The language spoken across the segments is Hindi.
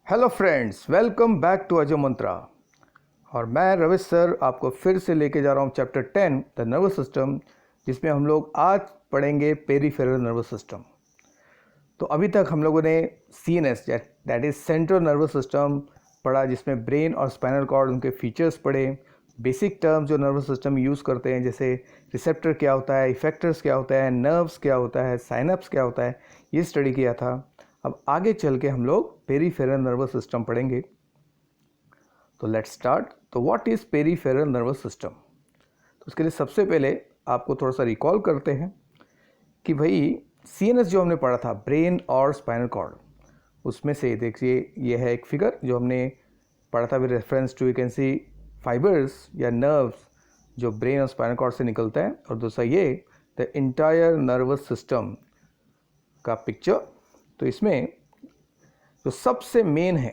Hello friends, welcome back to Ajay Mantra. और मैं रविश सर आपको फिर से लेके जा रहा हूँ चैप्टर 10 द नर्वस सिस्टम, जिसमें हम लोग आज पढ़ेंगे पेरीफेरल नर्वस सिस्टम। तो अभी तक हम लोगों ने CNS that is central nervous system पढ़ा, जिसमें ब्रेन और स्पाइनल कॉर्ड उनके फीचर्स पढ़े, बेसिक टर्म्स जो नर्वस सिस्टम यूज़ करते हैं जैसे रिसेप्टर क्या होता है, इफेक्टर्स क्या होता है, नर्व्स क्या होता है, साइनप्स क्या होता है, ये स्टडी किया था। अब आगे चल के हम लोग पेरीफेरल नर्वस सिस्टम पढ़ेंगे। तो लेट्स स्टार्ट। तो what is peripheral nervous system? तो उसके लिए सबसे पहले आपको थोड़ा सा रिकॉल करते हैं कि भाई CNS जो हमने पढ़ा था, ब्रेन और स्पाइनल कॉर्ड, उसमें से देखिए ये है एक फिगर जो हमने पढ़ा था with reference to, you can see fibres या नर्व्स जो ब्रेन और स्पाइनल कॉर्ड से निकलता है, और दूसरा ये द इंटायर नर्वस सिस्टम का पिक्चर। तो इसमें जो सबसे मेन है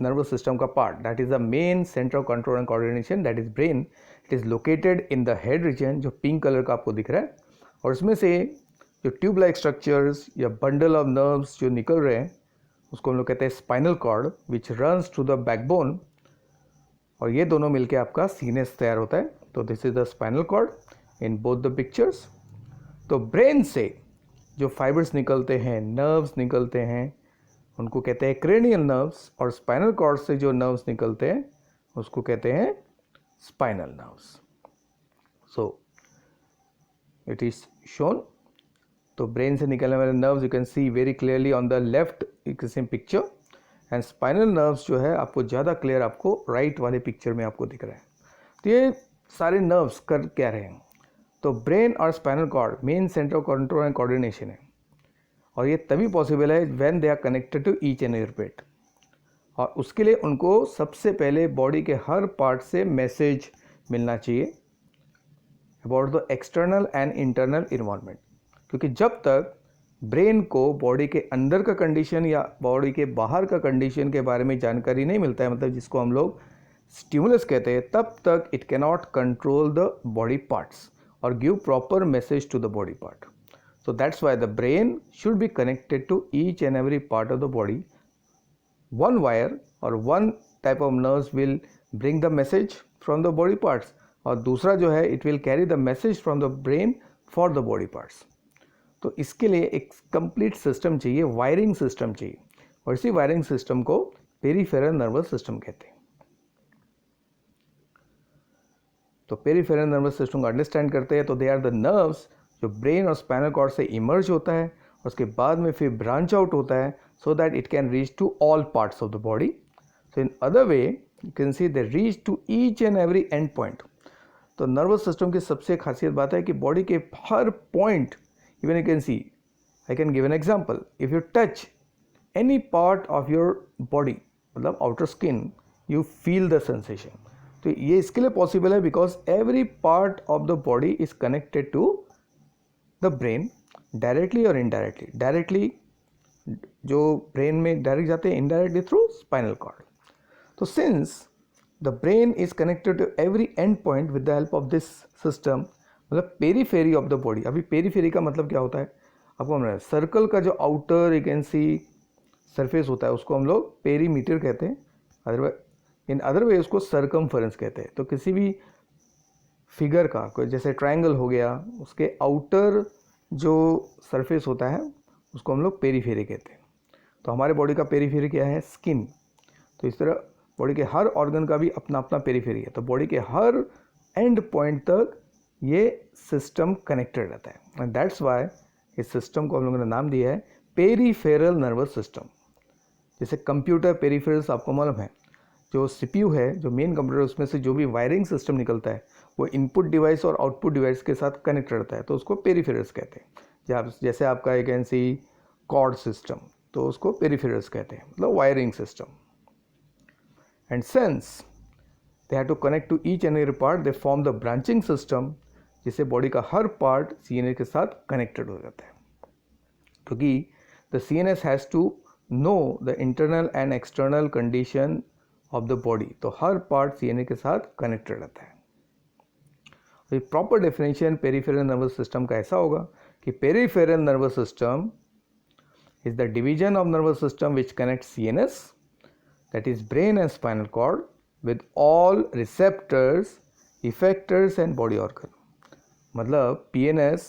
नर्वस सिस्टम का part, that is the main centre of control and coordination, that is brain. It is located in the head region, जो पिंक कलर का आपको दिख रहा है। और इसमें से जो ट्यूब लाइक स्ट्रक्चर्स या बंडल ऑफ नर्व्स जो निकल रहे हैं उसको हम लोग कहते हैं spinal cord, which runs to the backbone. और ये दोनों मिलके आपका CNS तैयार होता है। तो this is the spinal cord in both the pictures. तो ब्रेन से जो फाइबर्स निकलते हैं, नर्व्स निकलते हैं, उनको कहते हैं क्रेनियल नर्व्स, और स्पाइनल कॉर्ड से जो नर्व्स निकलते हैं उसको कहते हैं spinal nerves. So it is shown. तो ब्रेन से निकलने वाले nerves you can C very clearly on the left picture, and spinal nerves जो है आपको ज़्यादा क्लियर आपको राइट वाले पिक्चर में आपको दिख रहा है। तो ये सारे नर्व्स कर क्या रहे हैं? तो ब्रेन और spinal cord main centre of control and coordination है, और ये तभी पॉसिबल है when they are connected to each and every part. और उसके लिए उनको सबसे पहले बॉडी के हर पार्ट से मैसेज मिलना चाहिए about the external and internal environment, क्योंकि जब तक ब्रेन को बॉडी के अंदर का कंडीशन या बॉडी के बाहर का कंडीशन के बारे में जानकारी नहीं मिलता है, मतलब जिसको हम लोग स्टिमुलस कहते हैं, तब तक it can not control the body parts और give proper message to the body part. So that's why the brain should be connected to each and every part of the body. One wire or one type of nerves will bring the message from the body parts, और दूसरा जो है it will carry the message from the brain for the body parts. तो इसके लिए एक complete system चाहिए, वायरिंग सिस्टम चाहिए, और इसी वायरिंग सिस्टम को पेरीफेरल नर्वस सिस्टम कहते हैं. तो पेरीफेरल नर्वस सिस्टम को अंडरस्टैंड करते हैं तो दे आर द नर्व्स जो ब्रेन और स्पाइनल कॉर्ड से इमर्ज होता है और उसके बाद में फिर ब्रांच आउट होता है so that it can reach to all parts of the body. So in other way you can see they reach to each and every end point. तो नर्वस सिस्टम की सबसे खासियत बात है कि बॉडी के हर point, even you can see, I can give an example, if you touch any part of your body, मतलब outer skin, you feel the sensation. तो ये इसके लिए पॉसिबल है because every part of the body is connected to the brain directly और इनडायरेक्टली. डायरेक्टली जो ब्रेन में डायरेक्ट जाते हैं, इनडायरेक्टली थ्रू स्पाइनल कॉर्ड. तो since the brain is connected to every end point with the help of this system, मतलब पेरीफेरी ऑफ द बॉडी. अभी पेरीफेरी का मतलब क्या होता है आपको हम, सर्कल का जो outer you can C surface होता है उसको हम लोग पेरीमीटर कहते हैं, अदरवाइज इन अदर वे उसको सर्कमफरेंस कहते हैं. तो किसी भी फिगर का कोई जैसे ट्रायंगल हो गया, उसके आउटर जो सरफेस होता है उसको हम लोग पेरीफेरी कहते हैं. तो हमारे बॉडी का पेरीफेरी क्या है? स्किन. तो इस तरह बॉडी के हर ऑर्गन का भी अपना अपना पेरीफेरी है. तो बॉडी के हर एंड पॉइंट तक ये सिस्टम कनेक्टेड रहता है, एंड दैट्स वाई इस सिस्टम को हम लोगों ने नाम दिया है पेरीफेरल नर्वस सिस्टम. जैसे कंप्यूटर पेरीफेरल्स आपको मालूम है, जो CPU है, जो मेन कंप्यूटर, उसमें से जो भी वायरिंग सिस्टम निकलता है वो इनपुट डिवाइस और आउटपुट डिवाइस के साथ कनेक्ट रहता है, तो उसको पेरीफेरल्स कहते हैं. जैसे आपका एक कैन सी कॉर्ड सिस्टम, तो उसको पेरीफेरल्स कहते हैं, मतलब wiring system. And since they have to connect to each and every part, they form the branching system, जिससे बॉडी का हर पार्ट CNS के साथ कनेक्टेड हो जाता है. क्योंकि the CNS has to know the internal and external condition of the body, तो हर पार्ट CNS के साथ कनेक्टेड रहता है. तो proper definition peripheral nervous system का ऐसा होगा कि peripheral nervous system is the division of nervous system which connect CNS that is brain and spinal cord with all receptors, effectors and body organ। मतलब PNS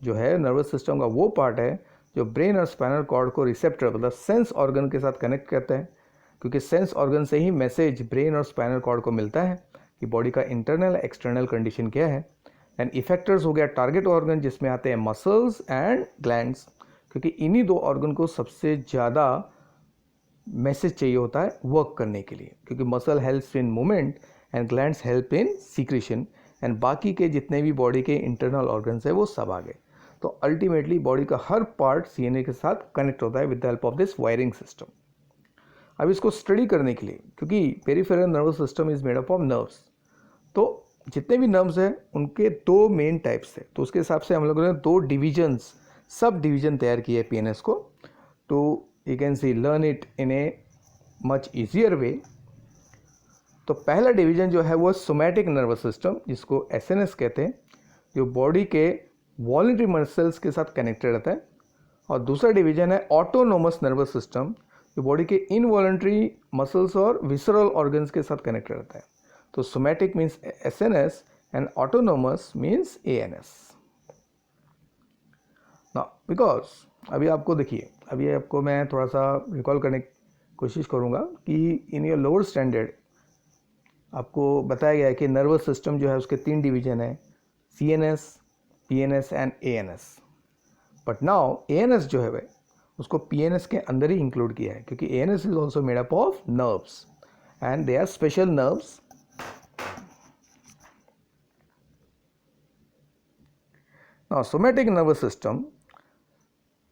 जो है नर्वस सिस्टम का वो पार्ट है जो ब्रेन और स्पाइनल कॉर्ड को रिसेप्टर मतलब सेंस ऑर्गन के साथ कनेक्ट करता है, क्योंकि सेंस ऑर्गन से ही मैसेज ब्रेन और स्पाइनल कॉर्ड को मिलता है कि बॉडी का इंटरनल एक्सटर्नल कंडीशन क्या है। एंड इफेक्टर्स हो गया टारगेट ऑर्गन, जिसमें आते हैं मसल्स एंड ग्लैंड्स, क्योंकि इन्हीं दो ऑर्गन को सबसे ज़्यादा मैसेज चाहिए होता है वर्क करने के लिए, क्योंकि muscle helps in movement and glands help in secretion, and बाकी के जितने भी बॉडी के इंटरनल ऑर्गन्स है वो सब आ गए। तो अल्टीमेटली बॉडी का हर पार्ट सीएनए के साथ कनेक्ट होता है with the help of this wiring system. अब इसको स्टडी करने के लिए, क्योंकि peripheral nervous system is made up of nerves, तो जितने भी नर्व्स हैं उनके दो मेन टाइप्स है, तो उसके हिसाब से हम लोगों ने दो डिविजन्स, सब डिवीजन तैयार किए पीएनएस को, तो you can C learn it in a much easier वे। तो पहला डिवीजन जो है वो सोमैटिक नर्वस सिस्टम, जिसको एसएनएस कहते हैं, जो बॉडी के वॉलंटरी मसल्स के साथ कनेक्टेड रहता है। और दूसरा डिवीजन है ऑटोनोमस नर्वस सिस्टम, जो बॉडी के इनवॉलंटरी मसल्स और विसरल ऑर्गन्स के साथ कनेक्टेड रहता है। तो somatic means SNS and autonomous means ANS. ना बिकॉज अभी आपको देखिए, अभी आपको मैं थोड़ा सा रिकॉल करने की कोशिश करूँगा कि इन योर लोअर स्टैंडर्ड आपको बताया गया है कि नर्वस सिस्टम जो है उसके तीन डिवीजन है, CNS, PNS and ANS. But now ANS जो है वह उसको पीएनएस के अंदर ही इंक्लूड किया है, क्योंकि ANS is also made up of nerves and they are special nerves. Now somatic nervous system,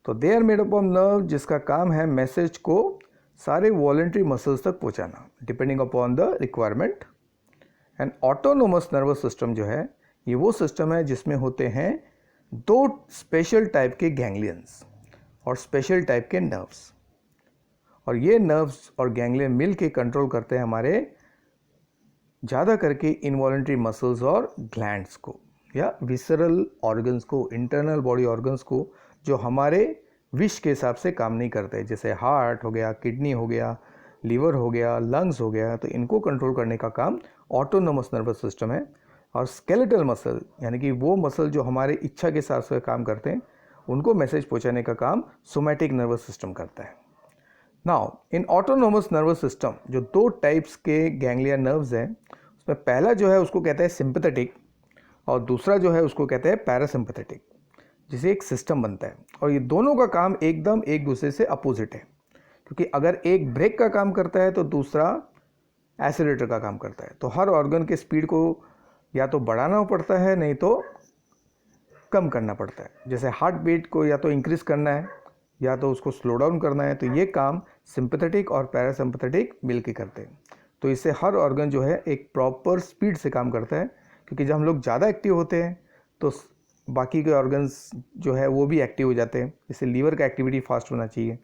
तो they are made up of nerve, जिसका काम है मैसेज को सारे वॉलंटरी मसल्स तक पहुंचाना depending upon the requirement. And autonomous nervous system जो है ये वो सिस्टम है जिसमें होते हैं दो स्पेशल टाइप के गैंग्लियंस और स्पेशल टाइप के नर्व्स, और ये नर्व्स और गैंग्लियन मिल के कंट्रोल करते हैं हमारे ज़्यादा करके इनवॉलंटरी मसल्स और ग्लैंड्स को या विसरल ऑर्गन्स को, इंटरनल बॉडी ऑर्गन्स को, जो हमारे विश के हिसाब से काम नहीं करते, जैसे हार्ट हो गया, किडनी हो गया, लीवर हो गया, लंग्स हो गया। तो इनको कंट्रोल करने का काम ऑटोनोमस नर्वस सिस्टम है। और स्केलेटल मसल यानी कि वो मसल जो हमारे इच्छा के हिसाब से काम करते हैं, उनको मैसेज पहुंचाने का काम सोमैटिक नर्वस सिस्टम करता है। Now in autonomous nervous system जो दो टाइप्स के गैंग्लिया नर्व्स हैं, उसमें पहला जो है उसको कहते हैं सिंपैथेटिक और दूसरा जो है उसको कहते हैं पैरासिम्पैथेटिक, जिसे एक सिस्टम बनता है। और ये दोनों का काम एकदम एक दूसरे से अपोजिट है, क्योंकि अगर एक ब्रेक का काम करता है तो दूसरा एसिलेटर का काम करता है। तो हर ऑर्गन के स्पीड को या तो बढ़ाना पड़ता है, नहीं तो कम करना पड़ता है। जैसे हार्ट बीट को या तो इंक्रीज करना है या तो उसको स्लो डाउन करना है, तो ये काम सिंपैथेटिक और पैरासिम्पैथेटिक मिलकर करते हैं। तो इससे हर ऑर्गन जो है एक प्रॉपर स्पीड से काम करता है, क्योंकि जब हम लोग ज़्यादा एक्टिव होते हैं तो बाकी के ऑर्गन्स जो है वो भी एक्टिव हो जाते हैं। जैसे लीवर का एक्टिविटी फास्ट होना चाहिए,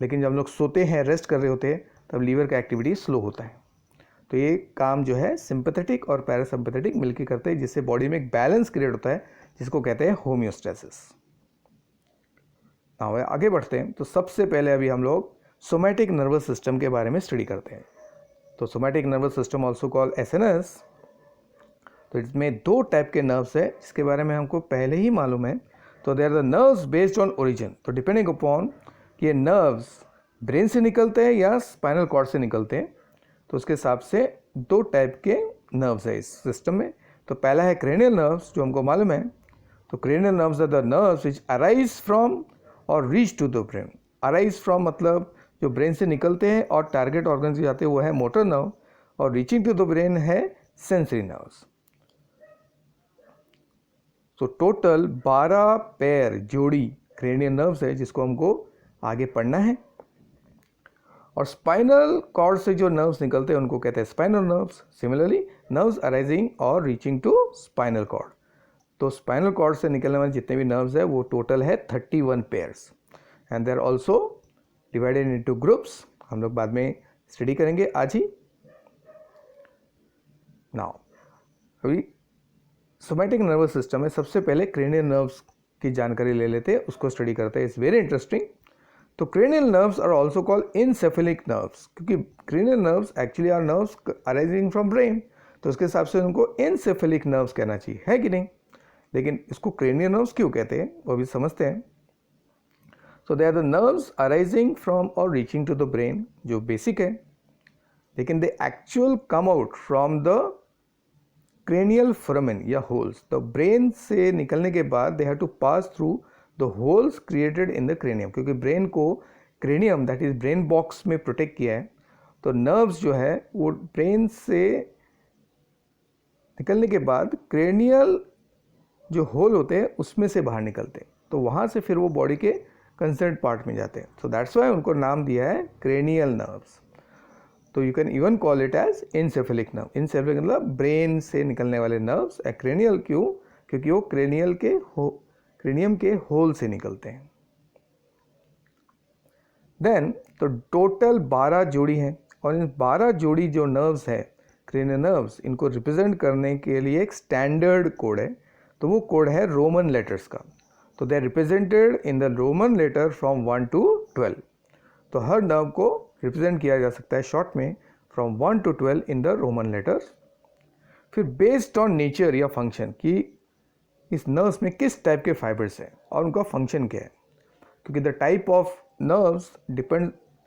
लेकिन जब हम लोग सोते हैं, रेस्ट कर रहे होते हैं, तब लीवर का एक्टिविटी स्लो होता है। तो ये काम जो है सिंपैथेटिक और पैरासिम्पैथेटिक मिलकर करते हैं, जिससे बॉडी में एक बैलेंस क्रिएट होता है, जिसको कहते हैं होम्योस्टेसिस। आगे बढ़ते हैं। तो सबसे पहले अभी हम लोग सोमैटिक नर्वस सिस्टम के बारे में स्टडी करते हैं। तो somatic nervous system also called SNS, तो इसमें दो टाइप के नर्व्स है जिसके बारे में हमको पहले ही मालूम है। तो they are the nerves based on origin, तो डिपेंडिंग अपॉन कि ये नर्व्स ब्रेन से निकलते हैं या स्पाइनल कॉर्ड से निकलते हैं, तो उसके हिसाब से दो टाइप के नर्व्स है इस सिस्टम में। तो पहला है क्रेनियल नर्व्स, जो हमको मालूम है। तो cranial nerves are the nerves which arise from और reach to the brain. Arise from मतलब जो ब्रेन से निकलते हैं और टारगेट ऑर्गन से जाते हैं, वो है मोटर नर्व, और रीचिंग टू द ब्रेन है सेंसरी नर्व्स। तो टोटल 12 पेयर जोड़ी क्रेनियल नर्व्स है जिसको हमको आगे पढ़ना है। और स्पाइनल कॉर्ड से जो नर्व्स निकलते हैं उनको कहते हैं spinal nerves. Similarly nerves arising और रीचिंग टू स्पाइनल कॉर्ड। तो स्पाइनल कॉर्ड से निकलने वाले जितने भी नर्व्स है वो टोटल है 31 pairs, and they are also divided into groups. हम लोग बाद में स्टडी करेंगे आज ही। नाउ अभी सोमैटिक नर्वस सिस्टम में सबसे पहले क्रेनियल नर्व्स की जानकारी ले लेते हैं, उसको स्टडी करते हैं। It's very interesting. तो cranial nerves are also called encephalic nerves, क्योंकि cranial nerves actually are nerves arising from brain, तो उसके हिसाब से उनको इनसेफेलिक नर्व्स कहना चाहिए, है कि नहीं। लेकिन इसको क्रेनियल नर्व्स क्यों कहते हैं वो भी समझते हैं। So they are the nerves arising from और रीचिंग टू द ब्रेन, जो बेसिक है, लेकिन they actual come out from the cranial foramen या होल्स। तो ब्रेन से निकलने के बाद they have to pass through the holes created in the cranium, क्योंकि ब्रेन को cranium that is brain box में प्रोटेक्ट किया है। तो नर्व्स जो है वो ब्रेन से निकलने के बाद क्रेनियल जो होल होते हैं उसमें से बाहर निकलते हैं, तो वहाँ से फिर वो बॉडी के कंसर्न पार्ट में जाते हैं। सो दैट्स वाई उनको नाम दिया है क्रेनियल नर्व्स। तो you can even call it as encephalic nerve. Encephalic मतलब ब्रेन से निकलने वाले नर्व्स। क्रेनियल क्यों? क्योंकि वो क्रेनियम के होल से निकलते हैं। देन तो टोटल 12 जोड़ी हैं, और इन 12 जोड़ी जो नर्व्स है क्रेनियल नर्व्स, इनको रिप्रेजेंट करने के लिए एक स्टैंडर्ड कोड है। तो वो कोड है रोमन लेटर्स का। तो they are represented in the Roman letter from 1 to 12। तो हर नर्व को रिप्रेजेंट किया जा सकता है शॉर्ट में from 1 to 12 in the Roman letters. फिर बेस्ड ऑन नेचर या फंक्शन कि इस नर्व्स में किस टाइप के फाइबर्स हैं और उनका फंक्शन क्या है, क्योंकि the type of nerves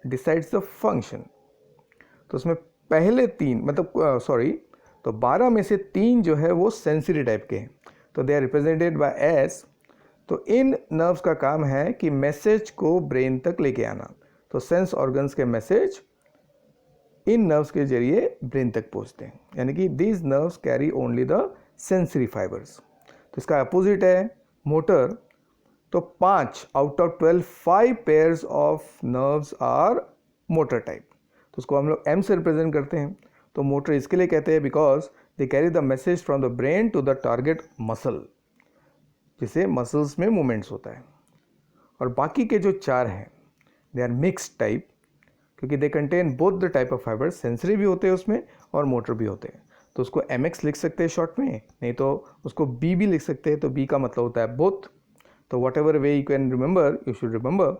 decides the function. तो उसमें पहले 3 तो 12 में से 3 जो है वो सेंसरी टाइप के हैं, तो they are represented by S. तो इन नर्व्स का काम है कि मैसेज को ब्रेन तक लेके आना। तो सेंस ऑर्गन्स के मैसेज इन नर्व्स के जरिए ब्रेन तक पहुंचते हैं, यानी कि these nerves carry only the sensory fibres. तो इसका अपोजिट है मोटर। तो 5 out of 12 5 pairs of nerves are motor type. तो उसको हम लोग एम से रिप्रेजेंट करते हैं। तो मोटर इसके लिए कहते हैं because they carry the message from the brain to the target muscle, जिसे मसल्स में मूवमेंट्स होता है। और बाकी के जो 4 हैं दे आर मिक्स्ड टाइप, क्योंकि they contain both the type of fibres, sensory भी होते हैं उसमें और मोटर भी होते हैं। तो उसको MX लिख सकते हैं शॉर्ट में, नहीं तो उसको B भी लिख सकते हैं। तो B का मतलब होता है बोथ। तो what ever way you can remember you should remember.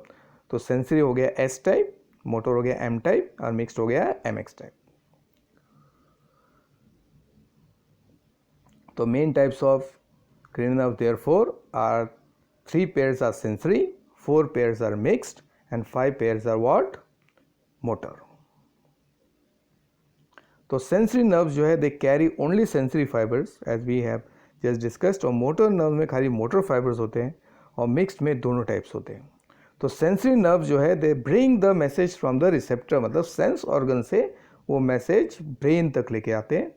तो सेंसरी हो गया S टाइप, मोटर हो गया M टाइप, और मिक्स्ड हो गया MX टाइप। तो main types of cranial nerve therefore are 3 pairs are sensory, 4 pairs are mixed, and 5 pairs are what? Motor. तो sensory nerves जो है they carry only sensory fibers as we have just discussed, और motor nerves में खाली motor fibers होते हैं, और mixed में दोनों types होते हैं। तो sensory nerves जो है they bring the message from the receptor, मतलब sense organ से वो message brain तक लेके आते हैं।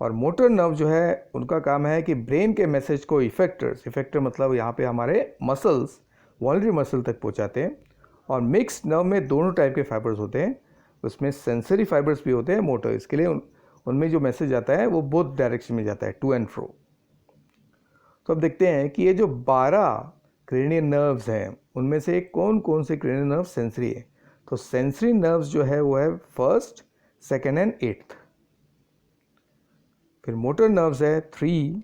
और मोटर नर्व जो है उनका काम है कि ब्रेन के मैसेज को इफेक्टर मतलब यहाँ पे हमारे मसल्स, वॉलरी मसल तक पहुँचाते हैं। और मिक्स्ड नर्व में दोनों टाइप के फाइबर्स होते हैं, उसमें सेंसरी फाइबर्स भी होते हैं मोटर। इसके लिए उनमें जो मैसेज आता है वो बोथ डायरेक्शन में जाता है, टू एंड फ्रो। तो अब देखते हैं कि ये जो 12 क्रेनियल नर्व्स हैं उनमें से कौन कौन से क्रेनियल नर्व सेंसरी है। तो सेंसरी नर्व्स जो है वो है फर्स्ट, सेकेंड एंड 8th। फिर मोटर नर्व्स है 3,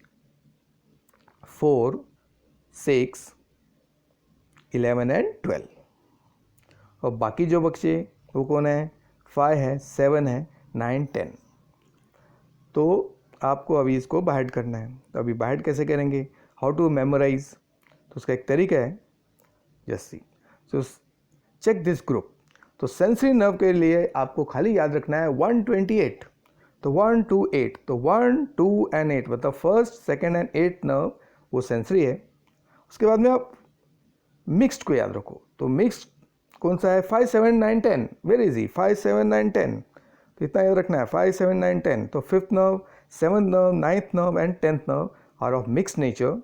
4, 6, 11 एंड 12। और बाकी जो बच्चे वो कौन है? 5 है, 7 है, 9, 10। तो आपको अभी इसको बाइट करना है। तो अभी बाइट कैसे करेंगे? How to memorise? तो उसका एक तरीका है, just see. So check this group. तो सेंसरी नर्व के लिए आपको खाली याद रखना है 128। तो 1 to 8, तो 1, 2 and 8 मतलब फर्स्ट, सेकेंड एंड 8 नर्व वो सेंसरी है। उसके बाद में आप मिक्स्ड को याद रखो। तो मिक्स्ड कौन सा है? 5, 7, 9, 10। Very easy, 5, 7, 9, 10। तो इतना याद रखना है, 5, 7, 9, 10। तो 5th nerve, 7th nerve, 9th nerve and 10th nerve are of mixed nature.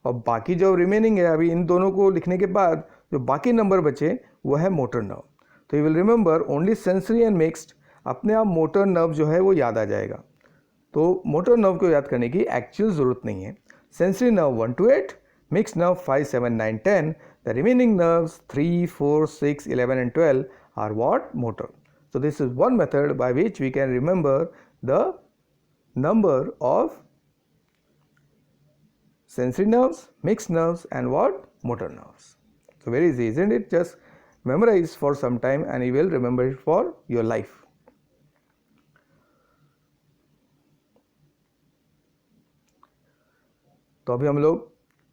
और बाकी जो रिमेनिंग है, अभी इन दोनों को लिखने के बाद जो बाकी नंबर बचे वो है मोटर नर्व। तो you will remember only sensory and mixed. अपने आप मोटर नर्व जो है वो याद आ जाएगा। तो मोटर नर्व को याद करने की एक्चुअल ज़रूरत नहीं है। Sensory nerve 1 to 8, mixed nerve 5, 7, 9, 10। The remaining nerves 3, 4, 6, 11 and 12 are what? Motor. So this is one method by which we can remember the number of sensory nerves, mixed nerves and what? Motor nerves. So very easy, isn't it? Just memorize for some time and you will remember it for your life. तो अभी हम लोग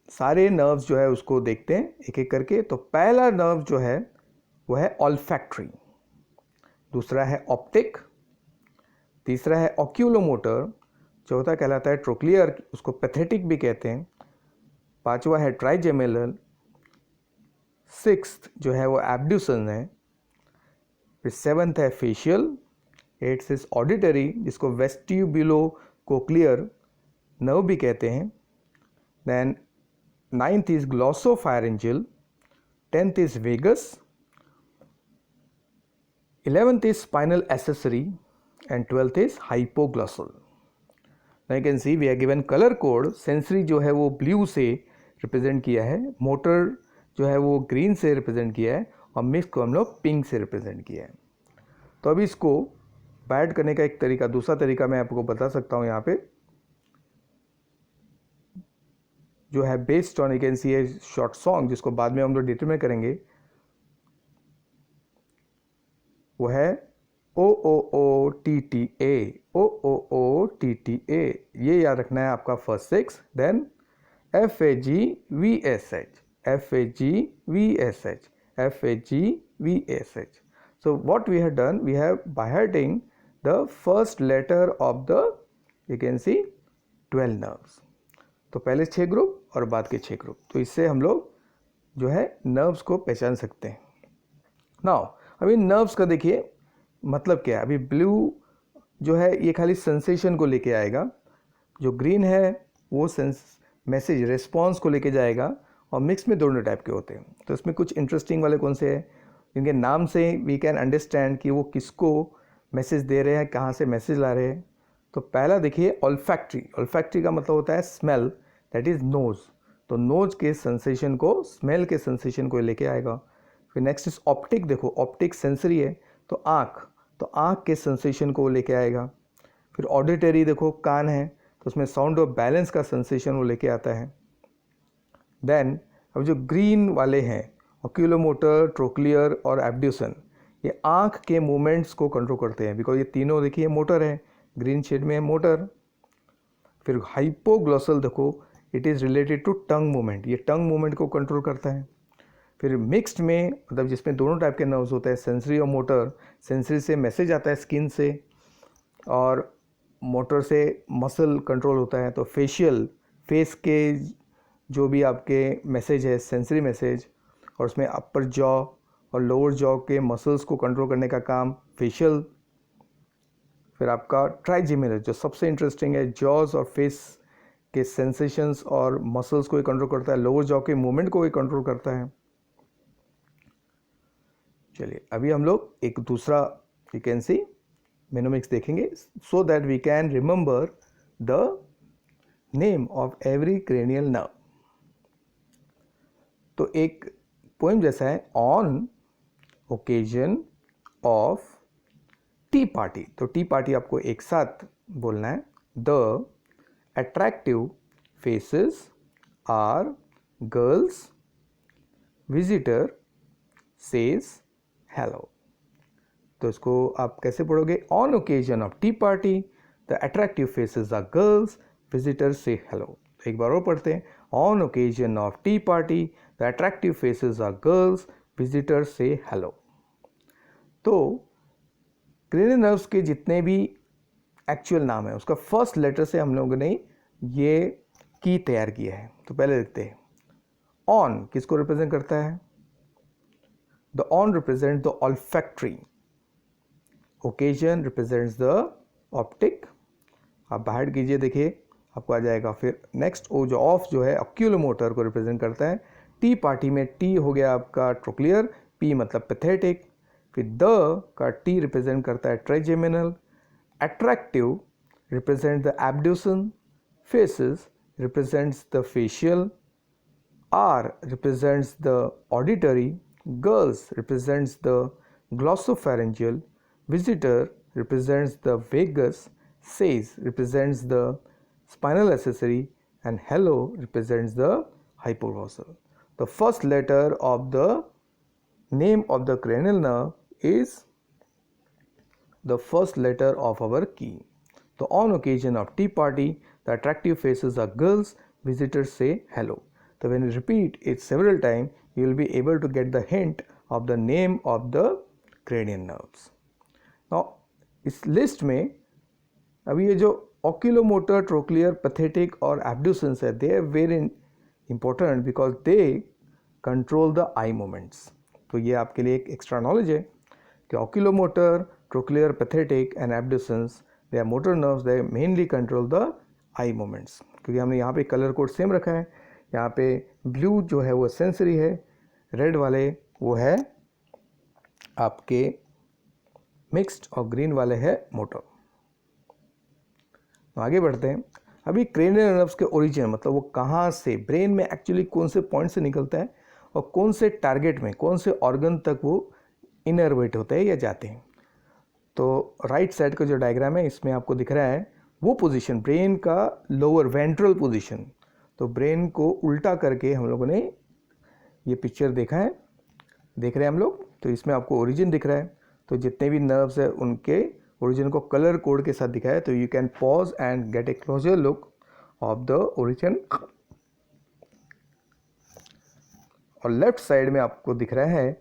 सारे नर्व्स जो है उसको देखते हैं एक एक करके। तो पहला नर्व जो है वो है ऑल्फैक्टरी, दूसरा है ऑप्टिक, तीसरा है ऑक्यूलोमोटर, चौथा कहलाता है ट्रोक्लियर, उसको पैथेटिक भी कहते हैं, पांचवा है ट्राइजेमिनल, सिक्स्थ जो है वो एब्ड्यूसन है, फिर सेवन्थ है फेशियल, एट्थ इज ऑडिटरी जिसको वेस्टिब्यूलो कोक्लियर नर्व भी कहते हैं, then ninth is glossopharyngeal, tenth is vagus, 11th is spinal accessory and 12th is hypoglossal. Now you can see we are given color code. Sensory जो है वो blue से represent किया है, motor जो है वो green से represent किया है और mix को हम लोग pink से represent किया है। तो अभी इसको बैड करने का एक तरीका, दूसरा तरीका मैं आपको बता सकता हूँ यहाँ पे, जो है based on, you can see a short song जिसको बाद में हम लोग डिटरमाइन करेंगे, वो है O O O T T A, O O O T T A, ये याद रखना है आपका first six. Then F A G V S H, F A G V S H, F A G V S H. So what we have done, we have by hearting the first letter of the, you can see 12 nerves. तो पहले 6 ग्रुप और बाद के 6 ग्रुप, तो इससे हम लोग जो है नर्व्स को पहचान सकते हैं। नाउ अभी नर्व्स का देखिए मतलब क्या है। अभी ब्लू जो है ये खाली सेंसेशन को लेके आएगा, जो ग्रीन है वो मैसेज रिस्पॉन्स को लेके जाएगा, और मिक्स में दोनों टाइप के होते हैं। तो इसमें कुछ इंटरेस्टिंग वाले कौन से हैं, इनके नाम से वी कैन अंडरस्टैंड कि वो किसको मैसेज दे रहे हैं, कहाँ से मैसेज ला रहे हैं। तो पहला देखिए ऑल्फैक्टरी, ऑल्फैक्टरी का मतलब होता है स्मेल, दैट इज़ नोज़। तो नोज के सेंसेशन को, स्मेल के सेंसेशन को लेके आएगा। फिर नेक्स्ट इज ऑप्टिक, देखो ऑप्टिक सेंसरी है तो आँख, तो आँख के सेंसेशन को लेके आएगा। फिर ऑडिटरी, देखो कान है तो उसमें साउंड ऑफ बैलेंस का सेंसेशन वो लेके आता है। देन अब जो ग्रीन वाले हैं ऑक्यूलोमोटर, ट्रोक्लियर और एब्ड्यूसन, ये आँख के मूवमेंट्स को कंट्रोल करते हैं, बिकॉज ये तीनों देखिए मोटर है, ग्रीन शेड में है मोटर। फिर हाइपोग्लॉसल, देखो it is related to tongue movement, ये टंग मूवमेंट को कंट्रोल करता है। फिर मिक्स्ड में मतलब जिसमें दोनों टाइप के नर्व्स होते हैं, सेंसरी और मोटर। सेंसरी से मैसेज आता है स्किन से, और मोटर से मसल कंट्रोल होता है। तो फेशियल, फेस के जो भी आपके मैसेज है सेंसरी मैसेज, और उसमें अपर जॉ और लोअर जॉ के मसल्स को कंट्रोल करने का काम फेशियल। फिर आपका ट्राइजेमिनल जो सबसे इंटरेस्टिंग है, जॉज और फेस के सेंसेशंस और मसल्स को ही कंट्रोल करता है, लोअर जॉ के मूवमेंट को ही कंट्रोल करता है। चलिए अभी हम लोग एक दूसरा यू कैन सी मेनोमिक्स देखेंगे, so that we can remember the name of every cranial nerve. तो एक पोएम जैसा है, on occasion of tea party. तो टी पार्टी आपको एक साथ बोलना है। The attractive faces are girls, visitor says hello. तो इसको आप कैसे पढ़ोगे, on occasion of tea party the attractive faces are girls, visitor say hello. तो एक बार और पढ़ते हैं, on occasion of tea party the attractive faces are girls, visitor say hello. तो क्रेनियल नर्व्स के जितने भी एक्चुअल नाम है उसका फर्स्ट लेटर से हम लोगों ने ये की तैयार किया है। तो पहले देखते हैं, ऑन किसको रिप्रेजेंट करता है, the on represents the olfactory, occasion represents the optic। आप बाहर कीजिए, देखिए आपको आ जाएगा। फिर नेक्स्ट ओ जो ऑफ जो है ऑक्यूलोमोटर को रिप्रेजेंट करता है। टी पार्टी में टी हो गया आपका ट्रोक्लियर, पी मतलब पैथेटिक। फिर द का टी रिप्रेजेंट करता है trigeminal. Attractive represent the abducens, faces represents the facial, R represents the auditory, girls represents the glossopharyngeal, visitor represents the vagus, says represents the spinal accessory, and hello represents the hypoglossal। the first letter of the name of the cranial nerve is the first letter of our key. So on occasion of tea party, the attractive faces of girls visitors say hello. So when you repeat it several times, you will be able to get the hint of the name of the cranial nerves. Now इस लिस्ट में अभी ये जो oculomotor, trochlear, pathetic और abducens है, they are very important because they control the eye movements. तो ये आपके लिए एक एक्स्ट्रा नॉलेज है कि oculomotor, trochlear, pathetic and abducens, they are motor nerves, they mainly control the eye movements. क्योंकि हमने यहाँ पे कलर कोड सेम रखा है, यहाँ पे ब्लू जो है वो सेंसरी है, रेड वाले वो है आपके मिक्स्ड और ग्रीन वाले है मोटर. आगे बढ़ते हैं. अभी क्रेनियल नर्व्स के ओरिजिन मतलब वो कहाँ से ब्रेन में एक्चुअली कौन से पॉइंट से निकलता है और कौन से टारगेट में कौन से ऑर्गन तक वो इनर्वेट होते हैं या जाते हैं. तो राइट साइड का जो डायग्राम है इसमें आपको दिख रहा है वो पोजीशन ब्रेन का लोअर वेंट्रल पोजीशन. तो ब्रेन को उल्टा करके हम लोगों ने ये पिक्चर देखा है, देख रहे हैं हम लोग. तो इसमें आपको ओरिजिन दिख रहा है. तो जितने भी नर्व्स है उनके ओरिजिन को कलर कोड के साथ दिखाया. तो you can pause and gate A closure look of the origin. और लेफ्ट साइड में आपको दिख रहा है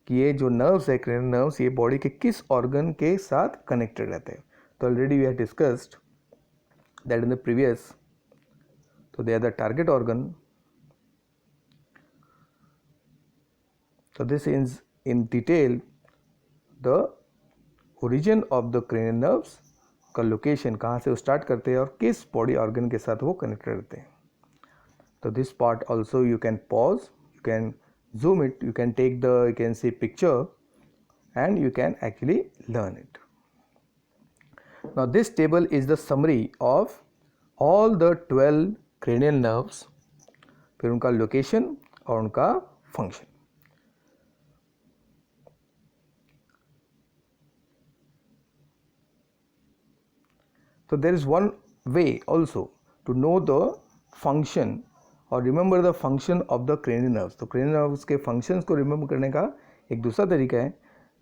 कि ये जो नर्व्स है क्रेनियल नर्व्स ये बॉडी के किस ऑर्गन के साथ कनेक्टेड रहते हैं. तो already we have discussed that in the previous. तो they are the target organ. So this is in detail the origin of the cranial nerves का लोकेशन कहाँ से वो स्टार्ट करते हैं और किस बॉडी ऑर्गन के साथ वो कनेक्टेड रहते हैं. तो this part also you can pause, you can zoom it, you can take the you can see picture and you can actually learn it. Now this table is the summary of all the 12 cranial nerves, फिर उनका लोकेशन और उनका function. So there is one way also to know the function or remember the function of the cranial nerves. तो cranial nerves के functions को remember करने का एक दूसरा तरीका है.